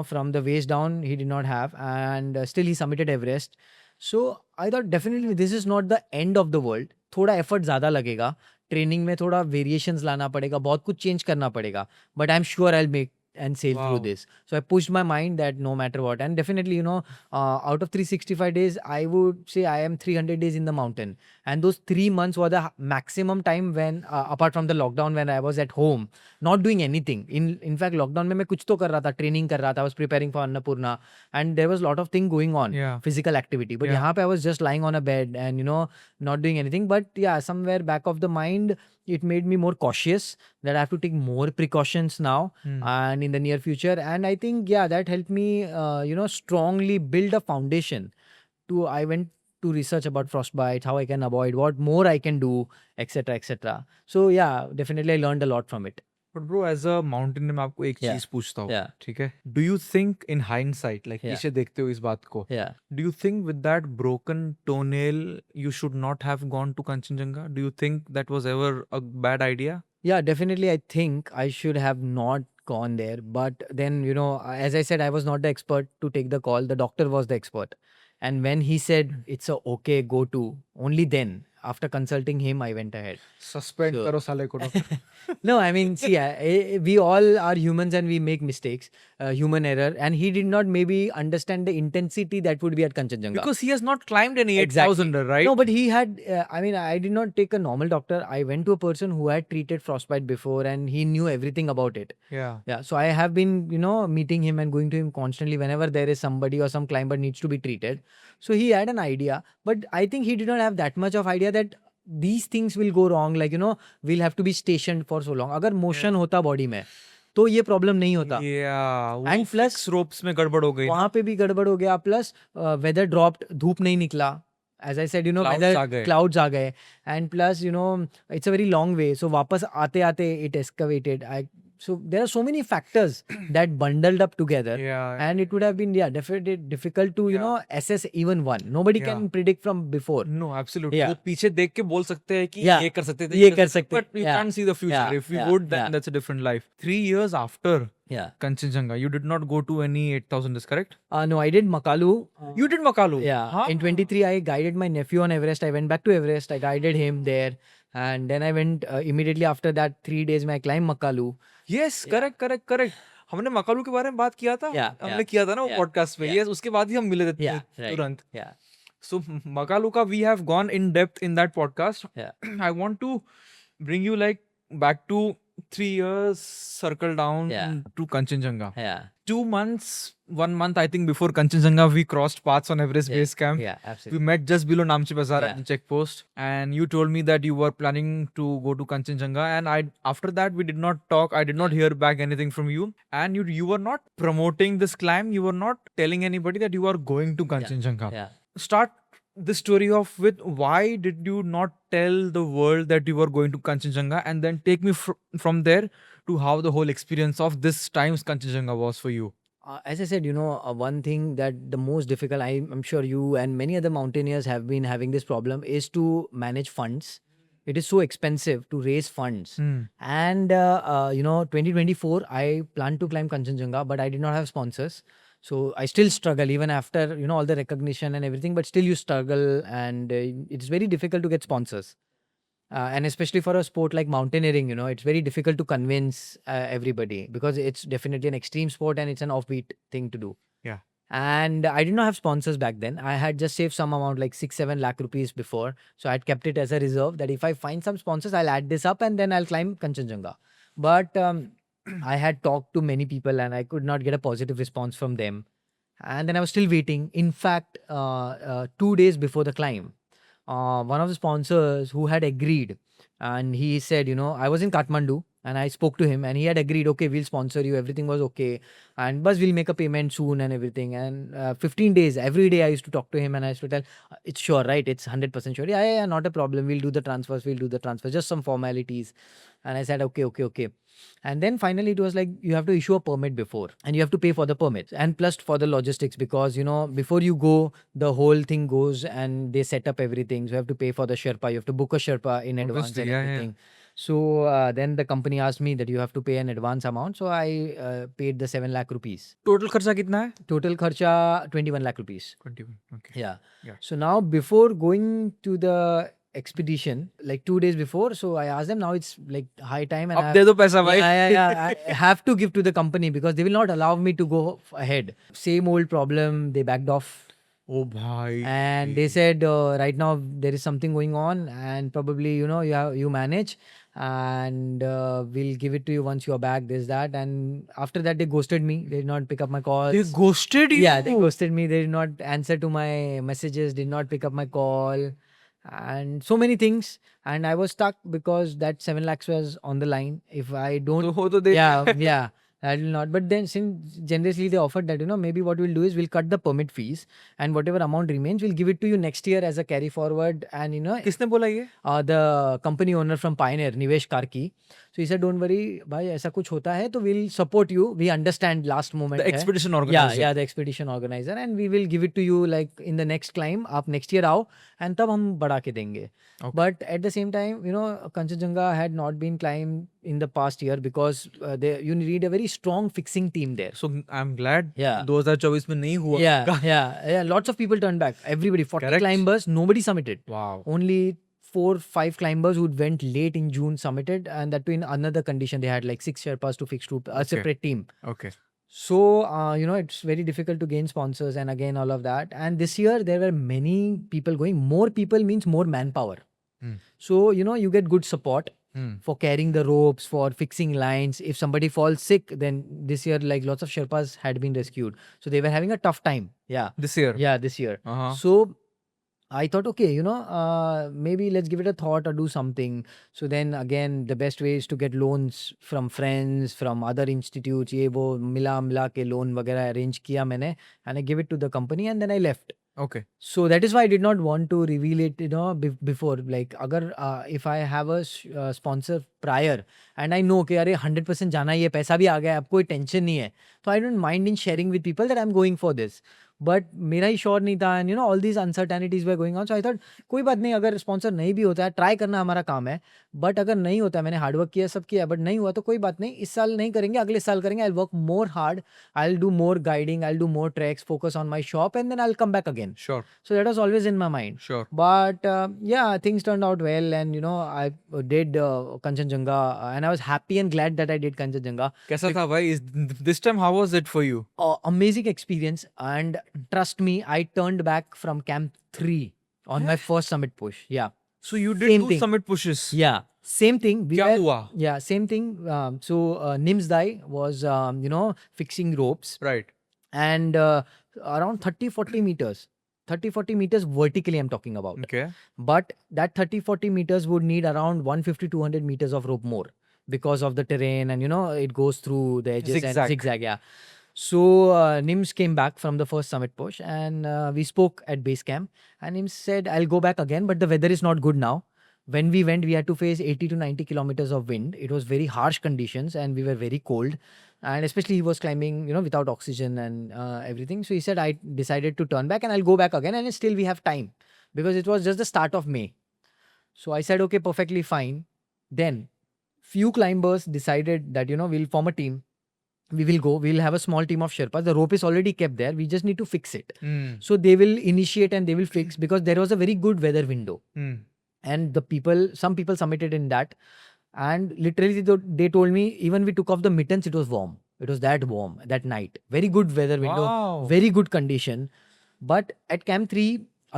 From the waist down, he did not have. And still he submitted Everest. So I thought definitely this is not the end of the world. थोड़ा effort ज़्यादा लगेगा. Training में थोड़ा variations लाना पड़ेगा, बहुत कुछ change करना पड़ेगा. But I'm sure I'll make and sail through Wow. this. So I pushed my mind that no matter what. And definitely, out of 365 days, I would say I am 300 days in the mountain. And those 3 months were the maximum time when, apart from the lockdown, when I was at home, not doing anything. In fact, lockdown में मैं कुछ तो कर रहा था, training कर रहा था, I was preparing for Annapurna, and there was a lot of thing going on, Yeah. physical activity. But Yeah. यहाँ पे I was just lying on a bed and not doing anything. But yeah, somewhere back of the mind, it made me more cautious that I have to take more precautions now and in the near future. And I think that helped me strongly build a foundation. I went to research about frostbite, how I can avoid, what more I can do, etc, etc. So yeah, definitely I learned a lot from it. But bro, as a mountaineer, मैं आपको एक Yeah. चीज पूछता हूँ. Yeah. ठीक है? Do you think in hindsight, like Yeah. पीछे देखते हो इस बात को, Yeah. do you think with that broken toenail you should not have gone to Kanchenjunga? Do you think that was ever a bad idea? Yeah, definitely. I think I should have not gone there. But then, as I said, I was not the expert to take the call. The doctor was the expert. And when he said it's a okay, go to, only then, after consulting him, I went ahead. Suspend So- करो साले को doctor. No, I mean, see, we all are humans and we make mistakes, human error. And he did not maybe understand the intensity that would be at Kanchenjunga. Because he has not climbed any Exactly. 8,000, right? No, but he had, I did not take a normal doctor. I went to a person who had treated frostbite before and he knew everything about it. Yeah. Yeah. So I have been, meeting him and going to him constantly whenever there is somebody or some climber needs to be treated. So he had an idea, but I think he did not have that much of idea that these things will go wrong. Like, we'll have to be stationed for so long. अगर motion होता body में, तो ये problem नहीं होता. Yeah. वो And plus, fixed ropes में गड़बड़ हो गई. वहाँ पे भी गड़बड़ हो गया. Plus, weather dropped, धूप नहीं निकला. As I said, Clouds weather आ गए. clouds आ गए. And plus, it's a very long way. So वापस आते आते it excavated. So there are so many factors that bundled up together. Yeah. And it would have been, definitely difficult to, Yeah. assess even one. Nobody Yeah. can predict from before. No, absolutely. Yeah. वो पीछे देख के बोल सकते हैं कि Yeah. ये कर सकते थे, ये कर सकते. but we Yeah. can't see the future. Yeah. If we Yeah. would, then Yeah. that's a different life. 3 years after Yeah. Kanchenjunga, you did not go to any 8,000, is correct? No, I did Makalu. You did Makalu? Yeah. Huh? In 23, I guided my nephew on Everest. I went back to Everest. I guided him there. And then I went immediately after that, 3 days, I climbed Makalu. Yes, correct. हमने मकालू के बारे में बात किया था. Yeah, हमने yeah, किया था ना वो yeah, पॉडकास्ट में. yeah. Yes, उसके बाद ही हम मिले थे Yeah, right. तुरंत. Yeah. So Makalu ka we have gone in depth in that podcast. Yeah. I want to bring you like back to 3 years, circle down Yeah. to Kanchenjunga. Yeah. 2 months, 1 month I think before Kanchenjunga, we crossed paths on Everest Yeah. base camp. Yeah, We absolutely. met just below Namche Bazaar at Yeah. the checkpost, and you told me that you were planning to go to Kanchenjunga. And after that, we did not talk. I did not hear back anything from you. And you were not promoting this climb. You were not telling anybody that you are going to Kanchenjunga. Yeah. Start the story off with why did you not tell the world that you were going to Kanchenjunga, and then take me from there to how the whole experience of this time's Kanchenjunga was for you. As I said, one thing that the most difficult, I'm sure you and many other mountaineers have been having this problem, is to manage funds. It is so expensive to raise funds. And, 2024, I planned to climb Kanchenjunga, but I did not have sponsors. So I still struggle even after, all the recognition and everything, but still you struggle, and it's very difficult to get sponsors. And especially for a sport like mountaineering, it's very difficult to convince everybody, because it's definitely an extreme sport and it's an offbeat thing to do. Yeah. And I did not have sponsors back then. I had just saved some amount, like 6-7 lakh rupees before. So I had kept it as a reserve that if I find some sponsors, I'll add this up and then I'll climb Kanchenjunga. But I had talked to many people and I could not get a positive response from them. And then I was still waiting. In fact, 2 days before the climb, one of the sponsors who had agreed, and he said, I was in Kathmandu and I spoke to him and he had agreed, okay, we'll sponsor you. Everything was okay. And bus, we'll make a payment soon and everything. And 15 days, every day I used to talk to him and I used to tell, it's sure, right? It's 100% sure. Yeah, not a problem. We'll do the transfers. Just some formalities. And I said, okay. And then finally it was like, you have to issue a permit before and you have to pay for the permit and plus for the logistics because, before you go, the whole thing goes and they set up everything. So you have to pay for the Sherpa. You have to book a Sherpa in advance Obviously, and yeah. everything. So then the company asked me that you have to pay an advance amount. So I paid the 7 lakh rupees. Total kharcha kitna hai? Total kharcha 21 lakh rupees. 21. Okay. Yeah. Yeah. So now before going to the expedition, like 2 days before, so I asked them, now it's like high time and Ab de do paisa, bhai. I have to give to the company because they will not allow me to go ahead. Same old problem, they backed off. Oh, bhai. And they said, right now there is something going on and probably, you manage and we'll give it to you once you're back, this, that. And after that, they ghosted me. They did not pick up my calls. They ghosted you? Yeah, they ghosted me. They did not answer to my messages, did not pick up my call and so many things. And I was stuck because that 7 lakhs was on the line. If I don't... So ho to de- Yeah. I will not. But then since generously they offered that, maybe what we'll do is we'll cut the permit fees and whatever amount remains, we'll give it to you next year as a carry forward. And, Kisne bola ye? the company owner from Pioneer, Nivesh Karki. So he said, don't worry, bhai, aisa kuch hota hai, to we'll support you. We understand last moment. The expedition organizer. Yeah, the expedition organizer. And we will give it to you like in the next climb. Aap next year aao and tab hum bada ke denge. Okay. But at the same time, Kanchenjunga had not been climbed in the past year because you need a very strong fixing team there. So I'm glad. Yeah. 2024 mein nahi hua. Yeah. Lots of people turned back. Everybody, 40 Correct. climbers, nobody submitted. Wow. Only 4-5 climbers who went late in June submitted, and that too in another condition. They had like 6 Sherpas to fix to a separate team. Okay. So, it's very difficult to gain sponsors and again all of that. And this year there were many people going. More people means more manpower. So, you get good support for carrying the ropes, for fixing lines. If somebody falls sick, then this year like lots of Sherpas had been rescued. So they were having a tough time. Yeah. This year? Yeah, this year. Uh-huh. So I thought, okay, maybe let's give it a thought or do something. So then again, the best way is to get loans from friends, from other institutes. Ye wo mila ke loan वगैरह arrange किया मैंने, and I give it to the company and then I left. Okay. So that is why I did not want to reveal it, before. Like, if I have a sponsor prior and I know कि अरे 100% जाना ही है, पैसा भी आ गया, अब कोई tension नहीं है, so I don't mind in sharing with people that I'm going for this. But मेरा ही श्योर नहीं था and all these uncertainties were going on. So I thought कोई बात नहीं, अगर स्पॉन्सर नहीं भी होता है, ट्राई करना हमारा काम है. बट अगर नहीं होता है, मैंने हार्डवर्क किया, सब किया, बट नहीं हुआ तो कोई बात नहीं, इस साल नहीं करेंगे, अगले साल करेंगे. I'll work more hard, I'll do more guiding, I'll do more treks, focus on my shop, and then I'll come back again. Sure. So that was always in my mind. Sure. But things turned out well, and I did Kanchenjunga, and I was happy and glad that I did Kanchenjunga. Kaisa tha bhai? This time how was it for you? Amazing experience, and trust me, I turned back from camp 3 on my first summit push. Yeah. So you did Same 2 thing. summit pushes. Yeah. Same thing. Kya hua? Yeah, same thing. So Nims Dai was, fixing ropes. Right. And around 30-40 meters. 30-40 meters vertically I'm talking about. Okay. But that 30-40 meters would need around 150-200 meters of rope more because of the terrain and, it goes through the edges and zigzag. Yeah. So Nims came back from the first summit push and we spoke at base camp and Nims said, I'll go back again, but the weather is not good now. When we went, we had to face 80 to 90 kilometers of wind. It was very harsh conditions and we were very cold. And especially he was climbing, without oxygen and everything. So he said, I decided to turn back and I'll go back again. And still we have time because it was just the start of May. So I said, okay, perfectly fine. Then few climbers decided that, we'll form a team. We will go, we'll have a small team of Sherpas. The rope is already kept there. We just need to fix it. So they will initiate and they will fix because there was a very good weather window. And some people submitted in that. And literally they told me, even we took off the mittens, it was warm. It was that warm that night. Very good weather window, Wow. very good condition. But at Camp 3,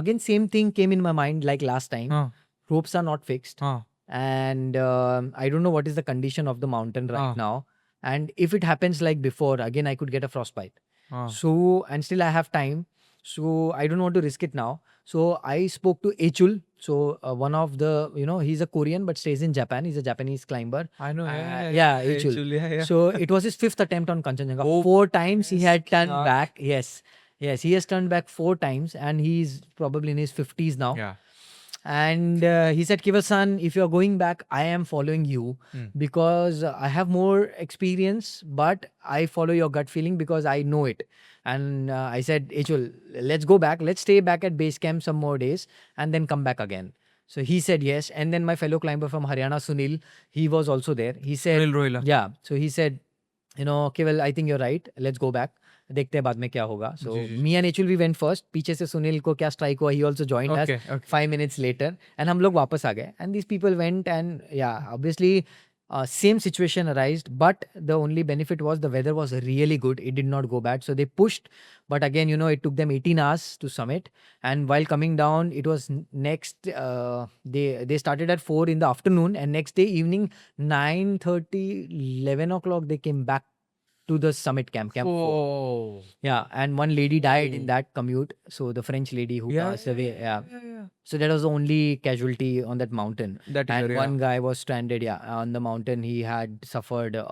again, same thing came in my mind like last time. Huh. Ropes are not fixed. Huh. And I don't know what is the condition of the mountain right Ah. now. And if it happens like before, again, I could get a frostbite. Huh. So, and still I have time. So, I don't want to risk it now. So, I spoke to Echul. So, one of the, he's a Korean but stays in Japan. He's a Japanese climber. I know. Yeah, Echul. Actually, yeah. So, it was his 5th attempt on Kanchenjunga. Oh, 4 times he had turned God. back. Yes. Yes, he has turned back 4 times and he's probably in his 50s now. Yeah. And he said, Keval-san, if you're going back, I am following you because I have more experience, but I follow your gut feeling because I know it. And I said, Echul, let's go back. Let's stay back at base camp some more days and then come back again. So he said yes. And then my fellow climber from Haryana, Sunil, he was also there. He said, Sunil Rohila. yeah. So he said, Keval, I think you're right. Let's go back. देखते हैं बाद में क्या होगा. So me and Echul we went first. पीछे से सुनील को क्या strike हुआ, he also joined us 5 minutes later. And हम लोग वापस आ गए. And these people went and yeah, obviously same situation arised, but the only benefit was the weather was really good. It did not go bad. So they pushed, but again, it took them 18 hours to summit. And while coming down, it was next, they started at 4 in the afternoon and next day evening, 9:30, 11 o'clock, they came back to the summit camp 4. Oh. Yeah, and one lady died in that commute. So the French lady who passed away. Yeah. So that was the only casualty on that mountain. That And year, one guy was stranded. Yeah, on the mountain he had suffered like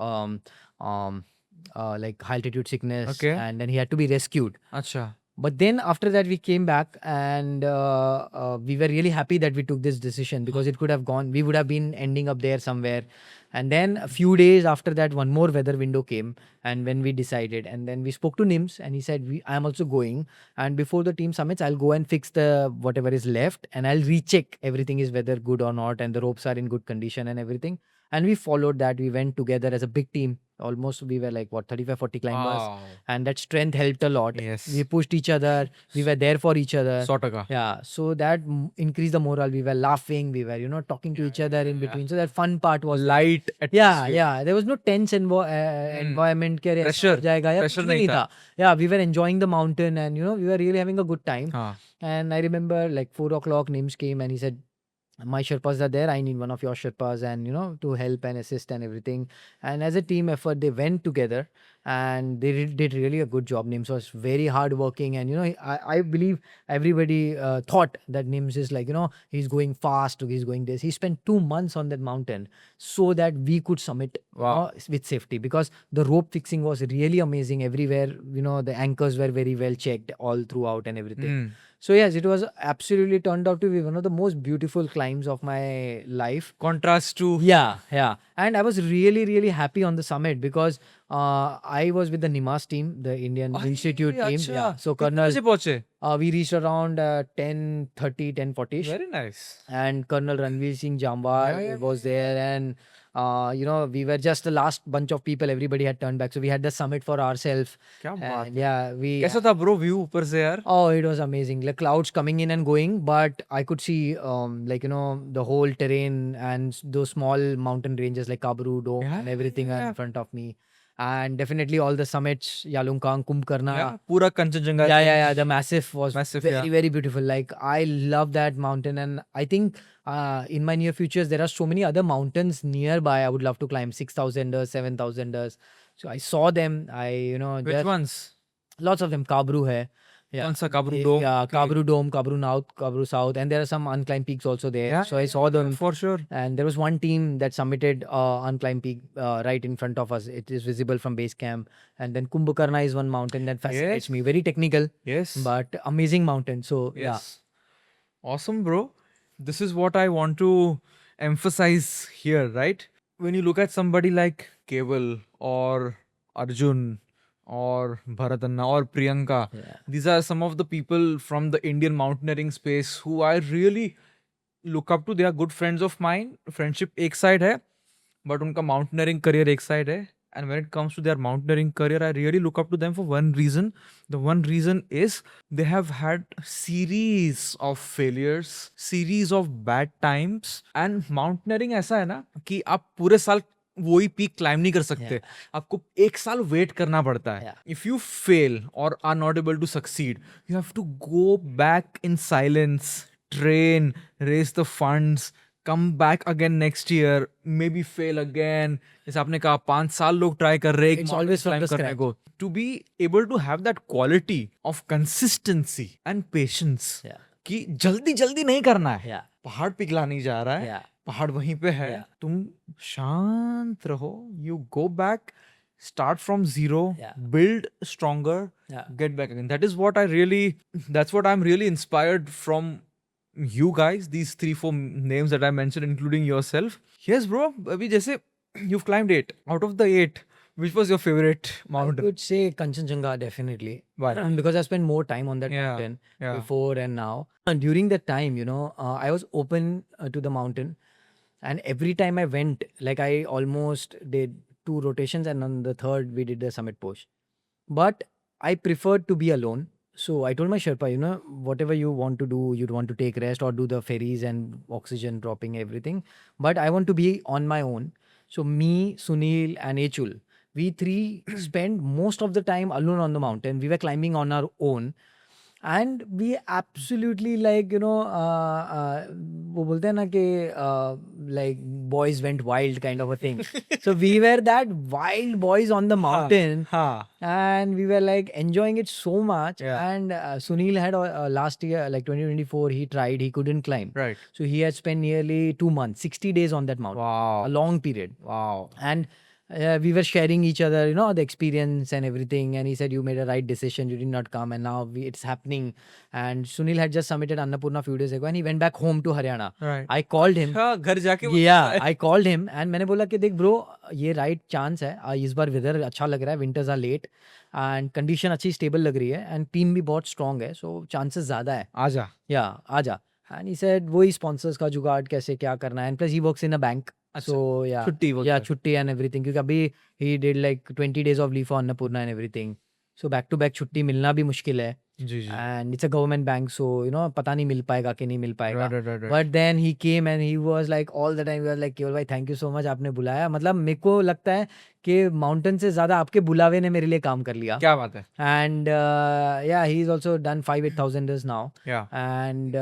high altitude sickness. Okay. And then he had to be rescued. Acha. But then after that we came back and we were really happy that we took this decision because it could have gone, we would have been ending up there somewhere. And then a few days after that, one more weather window came and when we decided and then we spoke to Nims and he said, I am also going and before the team summits, I'll go and fix the whatever is left and I'll recheck everything is whether good or not and the ropes are in good condition and everything. And we followed that. We went together as a big team. Almost we were like 35, 40 climbers. Wow. And that strength helped a lot. Yes. We pushed each other. We were there for each other. 100%. Yeah. So that increased the morale. We were laughing. We were, talking to each other in between. So that fun part was light. Yeah. There was no tense environment. Pressure. Pressure nahi tha. Yeah. We were enjoying the mountain and, we were really having a good time. Haan. And I remember like 4 o'clock, Nims came and he said, my Sherpas are there. I need one of your Sherpas and, to help and assist and everything. And as a team effort, they went together and they did really a good job. Nims was very hardworking and, I believe everybody thought that Nims is like, he's going fast, he's going this. He spent 2 months on that mountain so that we could summit with safety because the rope fixing was really amazing everywhere. The anchors were very well checked all throughout and everything. So yes, it was absolutely turned out to be one of the most beautiful climbs of my life. Contrast to... Yeah. And I was really, really happy on the summit because I was with the NIMAS team, the Indian Institute team. Yeah. So Colonel, we reached around 10:30, 10:40. Very nice. And Colonel Ranveer Singh Jamwal was there and we were just the last bunch of people. Everybody had turned back. So we had the summit for ourselves. Yeah, we... Kaisa tha bro view upar se yaar? Oh, it was amazing. The clouds coming in and going, but I could see the whole terrain and those small mountain ranges like Kabru Dome and everything in front of me. And definitely all the summits, Yalungkang, Kumbkarna. Yeah, pura Kanchenjunga. Yeah. The massive was very, very beautiful. Like I love that mountain and I think in my near futures, there are so many other mountains nearby. I would love to climb 6,000ers, 7,000ers. So I saw them. Which ones? Lots of them. Kabru hai. Yeah. Kabru Dome? Yeah, Kabru Dome, Kabru North, Kabru South. And there are some unclimbed peaks also there. Yeah, so I saw them. For sure. And there was one team that submitted unclimbed peak right in front of us. It is visible from base camp. And then Kumbhakarna is one mountain that fascinates me. Very technical. Yes. But amazing mountain. So yeah. Awesome, bro. This is what I want to emphasize here, right? When you look at somebody like Keval or Arjun or Bharatanna or Priyanka, these are some of the people from the Indian mountaineering space who I really look up to. They are good friends of mine. Friendship एक side है, but उनका mountaineering career एक side है. And when it comes to their mountaineering career, I really look up to them for one reason. The one reason is they have had series of failures, series of bad times. And mountaineering ऐसा है ना कि आप पूरे साल वो ही peak climb नहीं कर सकते. आपको 1 साल वेट करना पड़ता है. If you fail or are not able to succeed, you have to go back in silence, train, raise the funds, come back again next year, maybe fail again. जैसे आपने कहा 5 साल लोग ट्राई कर रहे हैं It's always from the करने को. To be able to have that quality of consistency and patience, कि जल्दी जल्दी नहीं करना है. पहाड़ पिघला नहीं जा रहा है, पहाड़ वहीं पे है. तुम शांत रहो, you go back, start from zero, build stronger, get back again. That's what I'm really inspired from you guys, these 3-4 names that I mentioned, including yourself. Yes, bro. Abhi jaise you've climbed 8 out of the 8. Which was your favorite mountain? I would say Kanchenjunga, definitely. Why? Because I spent more time on that mountain before and now. And during that time, I was open to the mountain. And every time I went, like I almost did 2 rotations, and on the third, we did the summit push. But I preferred to be alone. So I told my Sherpa, whatever you want to do, you'd want to take rest or do the ferries and oxygen dropping, everything. But I want to be on my own. So me, Sunil and Echul, we 3 spent most of the time alone on the mountain. We were climbing on our own. And we absolutely वो बोलते हैं ना कि like boys went wild kind of a thing. So we were that wild boys on the mountain. And we were like enjoying it so much. And Sunil had last year, like 2024, he tried, he couldn't climb. Right. So he had spent nearly 2 months, 60 days on that mountain. Wow. A long period. Wow. And we were sharing each other, the experience and everything. And he said, you made a right decision. You did not come. And now it's happening. And Sunil had just submitted Annapurna a few days ago. And he went back home to Haryana. Right. I called him. घर जाके I called him. And मैंने बोला कि देख bro, ये right chance है. इस बार weather अच्छा लग रहा है. Winters are late. And condition अच्छी stable लग रही है. And team भी बहुत strong है. So chances ज़्यादा है. आजा. Yeah, आजा. And he said, वही sponsors का जुगाड़ कैसे क्या करना है. And plus he works in a bank. So yeah, छुट्टी and everything. क्योंकि अभी he did like 20 days of leave for Annapurna and everything. So back to back छुट्टी मिलना भी मुश्किल है. And it's a government bank, so पता नहीं मिल पाएगा कि नहीं मिल पाएगा. Right. But then he came and he was like all the time, he was like, केवल भाई thank you so much, आपने बुलाया. मतलब मेरे को लगता है कि mountain से ज़्यादा आपके बुलावे ने मेरे लिए काम कर लिया. क्या बात है. And he's also done 5,000-8,000ers now. And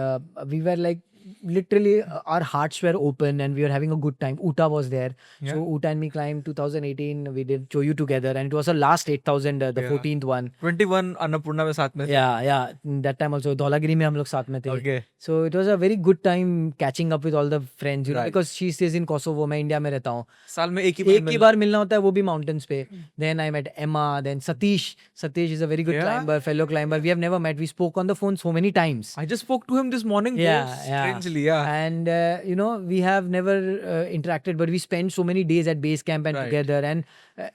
we were like, literally our hearts were open and we were having a good time. Uta was there. So Uta and me climbed 2018. We did Choyu together and it was the last 8,000, the 14th one. 21 Annapurna में साथ में. Yeah. That time also Dhaulagiri में हम लोग साथ में थे. Okay. So it was a very good time catching up with all the friends, because she stays in Kosovo. मैं इंडिया में रहता हूँ. साल में एक ही बार मिलना होता है, वो भी mountains पे. Then I met Emma. Then Satish. Satish is a very good climber, fellow climber. We have never met. We spoke on the phone so many times. I just spoke to him this morning. Strangely, And we have never interacted, but we spent so many days at base camp and together, and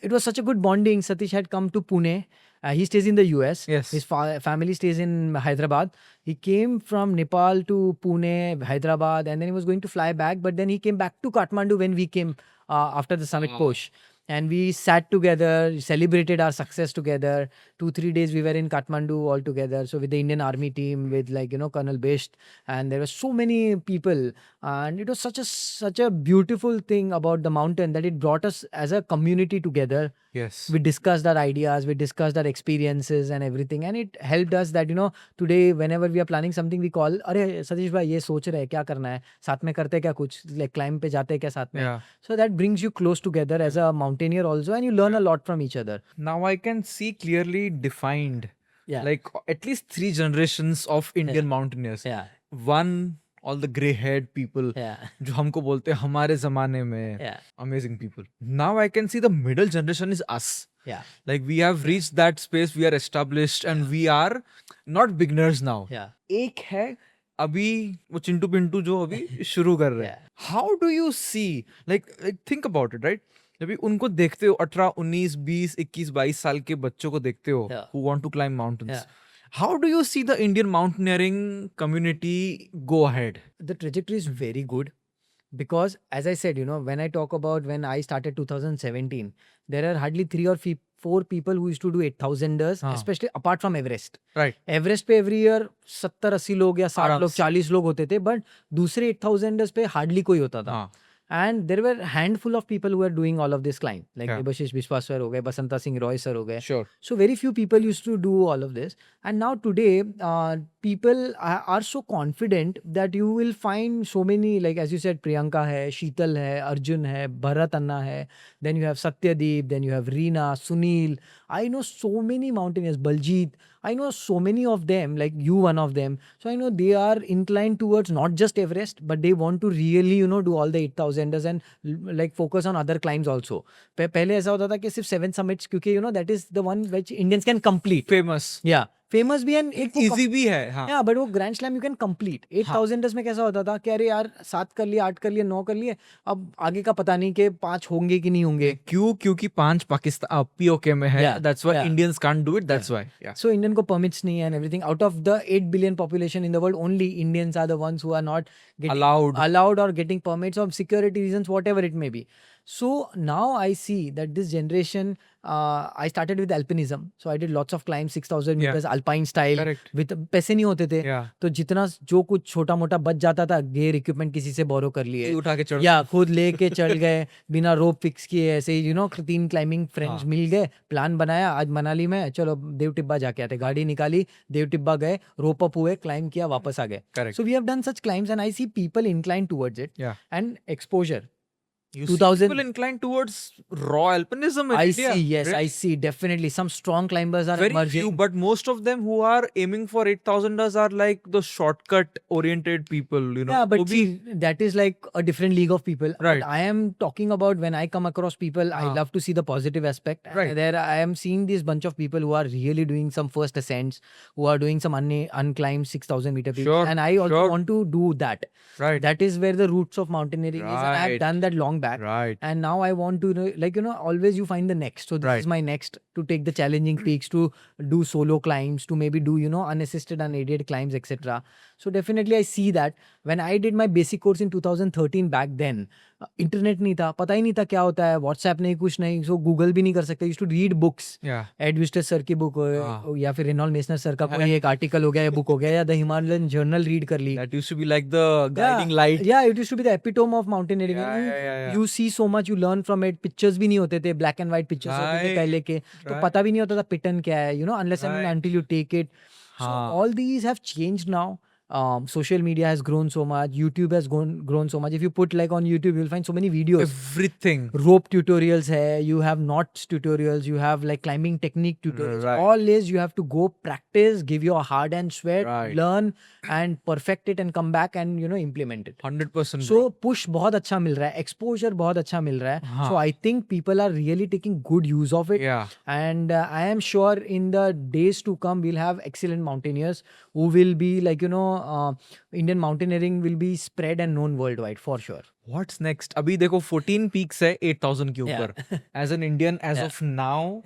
it was such a good bonding. Satish had come to Pune. He stays in the US. Yes. His family stays in Hyderabad. He came from Nepal to Pune, Hyderabad, and then he was going to fly back, but then he came back to Kathmandu when we came after the summit push. And we sat together, celebrated our success together. 2-3 days we were in Kathmandu all together. So with the Indian Army team, with Colonel Bisht, and there were so many people. And it was such a beautiful thing about the mountain that it brought us as a community together. Yes. We discussed our ideas, we discussed our experiences and everything. And it helped us that, today whenever we are planning something, we call, अरे सतीश भाई ये सोच रहे हैं क्या करना है, साथ में करते क्या कुछ, like climb पे जाते क्या साथ में. So that brings you close together as a mountaineer also, and you learn a lot from each other. Now I can see clearly defined, like at least 3 generations of Indian mountaineers. One, all the grey-haired people, जो हमको बोलते हैं हमारे ज़माने में, amazing people. Now I can see the middle generation is us. Like we have reached that space, we are established, and we are not beginners now. एक है अभी वो चिंटू पिंटू जो अभी शुरू कर रहे हैं. How do you see, like think about it, right? जब उनको देखते हो 18, 19, 20, 21, 22 साल के बच्चों को देखते हो who want to climb mountains. How do you see the Indian mountaineering community go ahead? The trajectory is very good because, as I said, when I talk about when I started 2017, there are hardly 3 or 4 people who used to do 8,000ers, especially apart from Everest. Right. Everest पे every year 70-80 लोग या 60 लोग 40 लोग होते थे, but दूसरे 8,000ers पे hardly कोई होता था. And there were a handful of people who were doing all of this climb, like Yeah. Debashish Biswas sir ho gaye, Basanta Singh Roy sir ho gaye. Sure. So very few people used to do all of this. And now today, people are so confident that you will find so many, like as you said, Priyanka hai, Sheetal hai, Arjun hai, Bharat Anna hai, then you have Satyadeep, then you have Reena, Sunil. I know so many mountaineers, Baljit. I know so many of them, like you, one of them. So I know they are inclined towards not just Everest, but they want to really, do all the 8,000ers and like focus on other climbs also. पहले ऐसा होता था कि सिर्फ 7 summits, क्योंकि that is the one which Indians can complete. Famous. Yeah. Famous भी है, एक इजी भी है. हाँ. या बट वो grand slam you can complete. 8,000ers में कैसा होता था कि अरे यार 7 कर लिए, 8 कर लिए, 9 कर लिए, अब आगे का पता नहीं कि 5 होंगे कि नहीं होंगे. क्योंकि 5 पाकिस्तान पीओके में है. That's why Indians can't do it. That's why. So Indian को परमिट्स नहीं है and everything. Out of the 8 billion population in the world, only Indians are the ones who are not getting allowed or getting permits of security reasons, whatever it may be. So now I see that this generation, I started with alpinism. So I did lots of climbs, 6,000 meters, alpine style. Correct. With पैसे नहीं होते थे. तो जितना जो कुछ छोटा मोटा बच जाता था, गेयर इक्विपमेंट किसी से बोरो कर लिए, उठा के चढ़, या खुद लेके चढ़ गए बिना रोप फिक्स किए. ऐसे ही 3 क्लाइंबिंग फ्रेंड्स मिल गए, प्लान बनाया, आज मनाली में चलो देव टिब्बा जाके आते, गाड़ी निकाली, देव टिब्बा गए, रोप अप हुए, क्लाइंब किया, वापस आ गए. So we have done such climbs and I see people inclined towards it. And exposure. You 2000 see people inclined towards raw alpinism in India. See, yes, I see, definitely. Some strong climbers are very emerging. Few, but most of them who are aiming for 8,000ers are like the shortcut oriented people, Yeah, but see, that is like a different league of people. Right. But I am talking about when I come across people, I love to see the positive aspect. Right. There I am seeing this bunch of people who are really doing some first ascents, who are doing some unclimbed 6,000 meter peaks. Sure. And I also want to do that. Right. That is where the roots of mountaineering is. And I have done that long back. Right. And now I want to, always you find the next. So this is my next, to take the challenging peaks, to do solo climbs, to maybe do, unassisted, unaided climbs, etc. So definitely I see that. When I did my basic course in 2013, back then, internet नहीं था, पता ही नहीं था क्या होता है, WhatsApp नहीं, कुछ नहीं, so Google भी नहीं कर सकते. used to read books. Ed Wister sir की book हो, या फिर रेनॉल्ड मेसनर सर का कोई एक आर्टिकल हो गया या बुक हो गया, या द हिमालयन जर्नल रीड कर ली. That used to be like the guiding light. Yeah, it used to be the epitome of mountaineering. You see so much, you learn from it. Pictures भी नहीं होते थे, black and white pictures होते थे पहले के, तो पता भी नहीं होता था पिटन क्या है, unless and until you take it. So all these have changed now. Social media has grown so much, YouTube has grown so much. If you put like on YouTube, you'll find so many videos. Everything. Rope tutorials hai, you have knots tutorials, you have like climbing technique tutorials. All is you have to go practice, give your hard and sweat, learn and perfect it and come back and implement it. 100%. So push बहुत अच्छा मिल रहा है, exposure बहुत अच्छा मिल रहा है. So I think people are really taking good use of it. And I am sure in the days to come we'll have excellent mountaineers who will be like Indian mountaineering will be spread and known worldwide for sure. What's next? अभी देखो 14 peaks है 8,000 के ऊपर. As an Indian, as of now,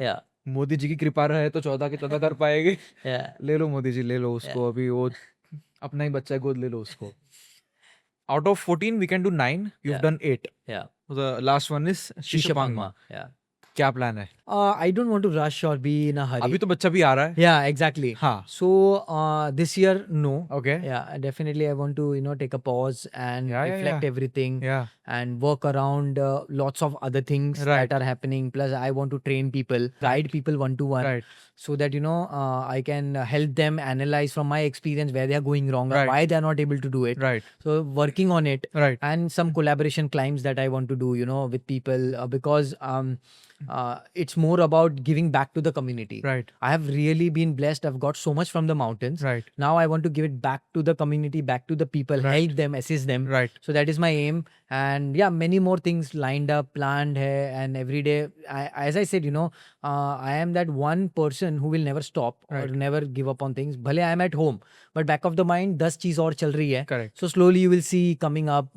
Modi ji की कृपा रहे तो 14 के 14 कर पाएंगे. ले लो मोदी जी, ले लो उसको, अभी वो अपना ही बच्चा है, गोद ले लो उसको. Out of 14 we can do 9. You've done 8. The last one is Shishapangma. क्या प्लान है? I don't want to rush or be in a hurry. अभी तो बच्चा भी आ रहा है. Yeah, exactly. So this year, no. Okay. Yeah, definitely I want to take a pause and reflect everything. And work around lots of other things that are happening. Plus, I want to train people, guide people one-to-one, so that I can help them analyze from my experience where they are going wrong or why they are not able to do it. So working on it, and some collaboration climbs that I want to do, with people, because it's more about giving back to the community. I have really been blessed. I've got so much from the mountains. Now I want to give it back to the community, back to the people, help them, assist them. So that is my aim. And yeah, many more things lined up, planned hai, and every day, as I said, I am that one person who will never stop or never give up on things. Bhale I am at home, but back of the mind, 10 cheez aur chal rahi hai. So slowly you will see coming up.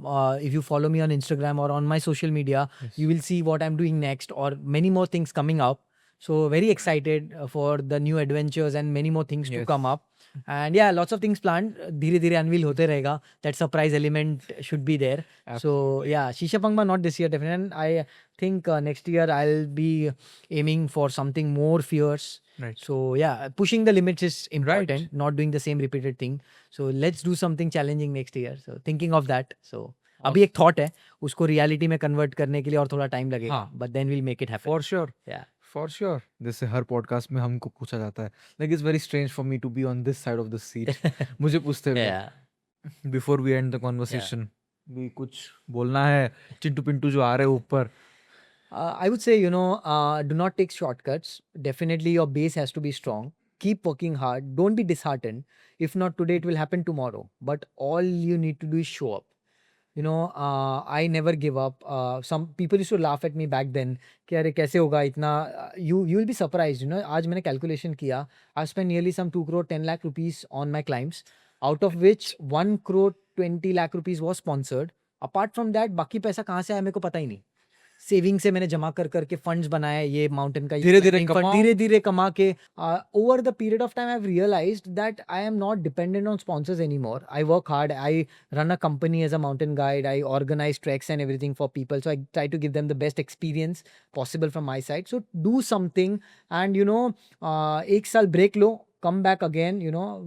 If you follow me on Instagram or on my social media, you will see what I'm doing next or many more things coming up. So very excited for the new adventures and many more things to come up. And yeah, lots of things planned. Dheere dheere unveil hote rahega. That surprise element should be there. So yeah, Shishapangma not this year definitely. And I think next year I'll be aiming for something more fierce. So yeah, pushing the limits is important. Not doing the same repeated thing. So let's do something challenging next year. So thinking of that. So अभी एक thought है, उसको reality में convert करने के लिए और थोड़ा टाइम लगेगा, हाँ। But then will make it happen. For sure, yeah for sure. जैसे हर पॉडकास्ट में हमको पूछा जाता है, like it's very strange for me to be on this side of the seat. मुझे पूछते हुए या before we end the conversation भी कुछ बोलना है, चिंटू पिंटू जो आ रहे हैं ऊपर। I would say, do not take shortcuts. Definitely, your base has to be strong. Keep working hard. Don't be disheartened. If not today, it will happen tomorrow. But all you need to do is show up. I never give up. Some people used to laugh at me back then. कि अरे कैसे होगा इतना? You will be surprised. आज मैंने calculation किया. I spent nearly some 2 crore 10 lakh rupees on my climbs, out of which 1 crore 20 lakh rupees was sponsored. Apart from that, बाकी पैसा कहाँ से आया मेरे को पता ही नहीं. सेविंग से मैंने जमा कर करके फंड्स बनाया, ये माउंटेन का धीरे धीरे कमा के over the period of time I have realized that I am not dependent on sponsors anymore. I work hard, I run a company as a mountain guide, I organize treks and everything for people, so I try to give them the best experience possible from my side. So do something and एक साल break low, come back again,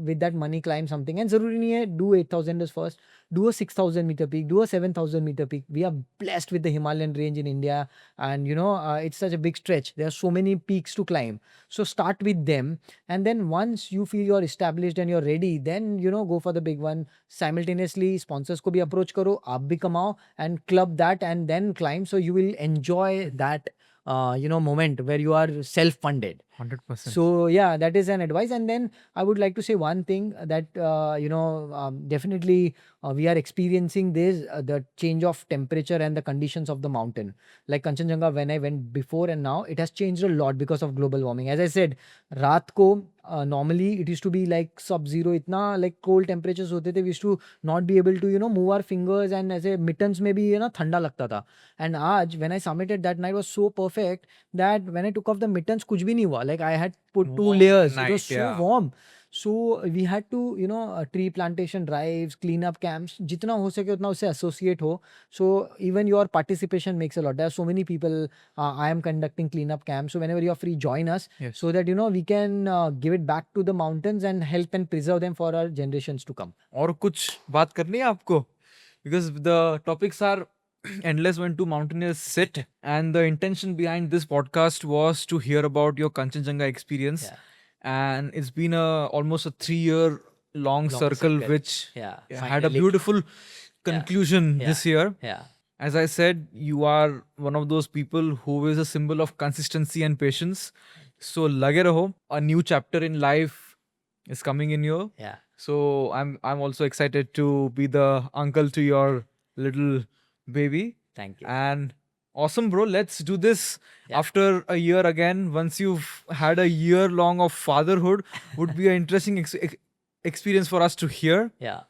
with that money climb something. And zaruri nahi hai do 8,000 first, do a 6,000 meter peak, do a 7,000 meter peak. We are blessed with the Himalayan range in India, and it's such a big stretch. There are so many peaks to climb. So start with them, and then once you feel you're established and you're ready, then go for the big one. Simultaneously sponsors ko bhi approach karo, aap bhi kamao, and club that and then climb, so you will enjoy that moment where you are self-funded. 100%. So yeah, that is an advice. And then I would like to say one thing that definitely we are experiencing this the change of temperature and the conditions of the mountain. Like Kanchenjunga, when I went before and now, it has changed a lot because of global warming. As I said, रात को normally it used to be like sub-zero, इतना like cold temperatures होते थे. We used to not be able to move our fingers, and ऐसे mittens में भी ठंडा लगता था. And आज when I summited, that night was so perfect that when I took off the mittens, कुछ भी नहीं हुआ. Like I had put 2 Warm layers. night, It was so yeah. warm. So we had to, tree plantation drives, cleanup camps. जितना हो सके उतना उससे associate हो. So even your participation makes a lot. There are so many people. I am conducting cleanup camps. So whenever you are free, join us. Yes. So that we can give it back to the mountains and help and preserve them for our generations to come. और कुछ बात करनी है आपको? Because the topics are endless when two mountaineers sit, and the intention behind this podcast was to hear about your Kanchenjunga experience. Yeah. And it's been almost a 3-year long circle, which Yeah. had a finally. beautiful conclusion Yeah. this year. Yeah. As I said, you are one of those people who is a symbol of consistency and patience. So lage raho, a new chapter in life is coming in you. Yeah. So I'm also excited to be the uncle to your little baby. Thank you. And awesome, bro. Let's do this after a year again. Once you've had a year long of fatherhood, would be an interesting experience for us to hear. Yeah.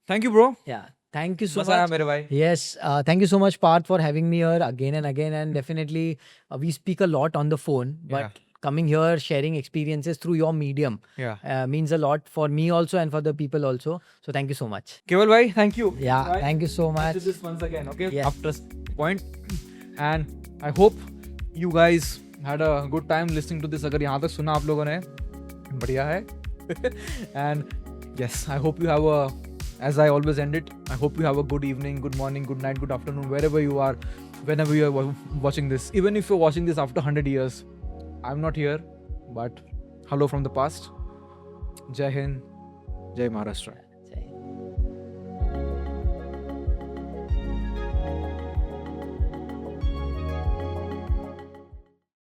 Thank you, bro. Yeah. Thank you so मजा आया much. मेरे भाई. Yes, thank you so much, Parth, for having me here again and again. And definitely, we speak a lot on the phone, but coming here, sharing experiences through your medium, means a lot for me also and for the people also. So thank you so much. Keval bhai, thank you. Yeah, Bye. thank you so Let's much. do this once again, okay? Yes. After point. And I hope you guys had a good time listening to this. अगर यहाँ तक सुना आप लोगों ने, बढ़िया है. And yes, I hope you have as I always end it, I hope you have a good evening, good morning, good night, good afternoon, wherever you are, whenever you are watching this. Even if you're watching this after 100 years, I'm not here, but hello from the past. Jai Hind, Jai Maharashtra.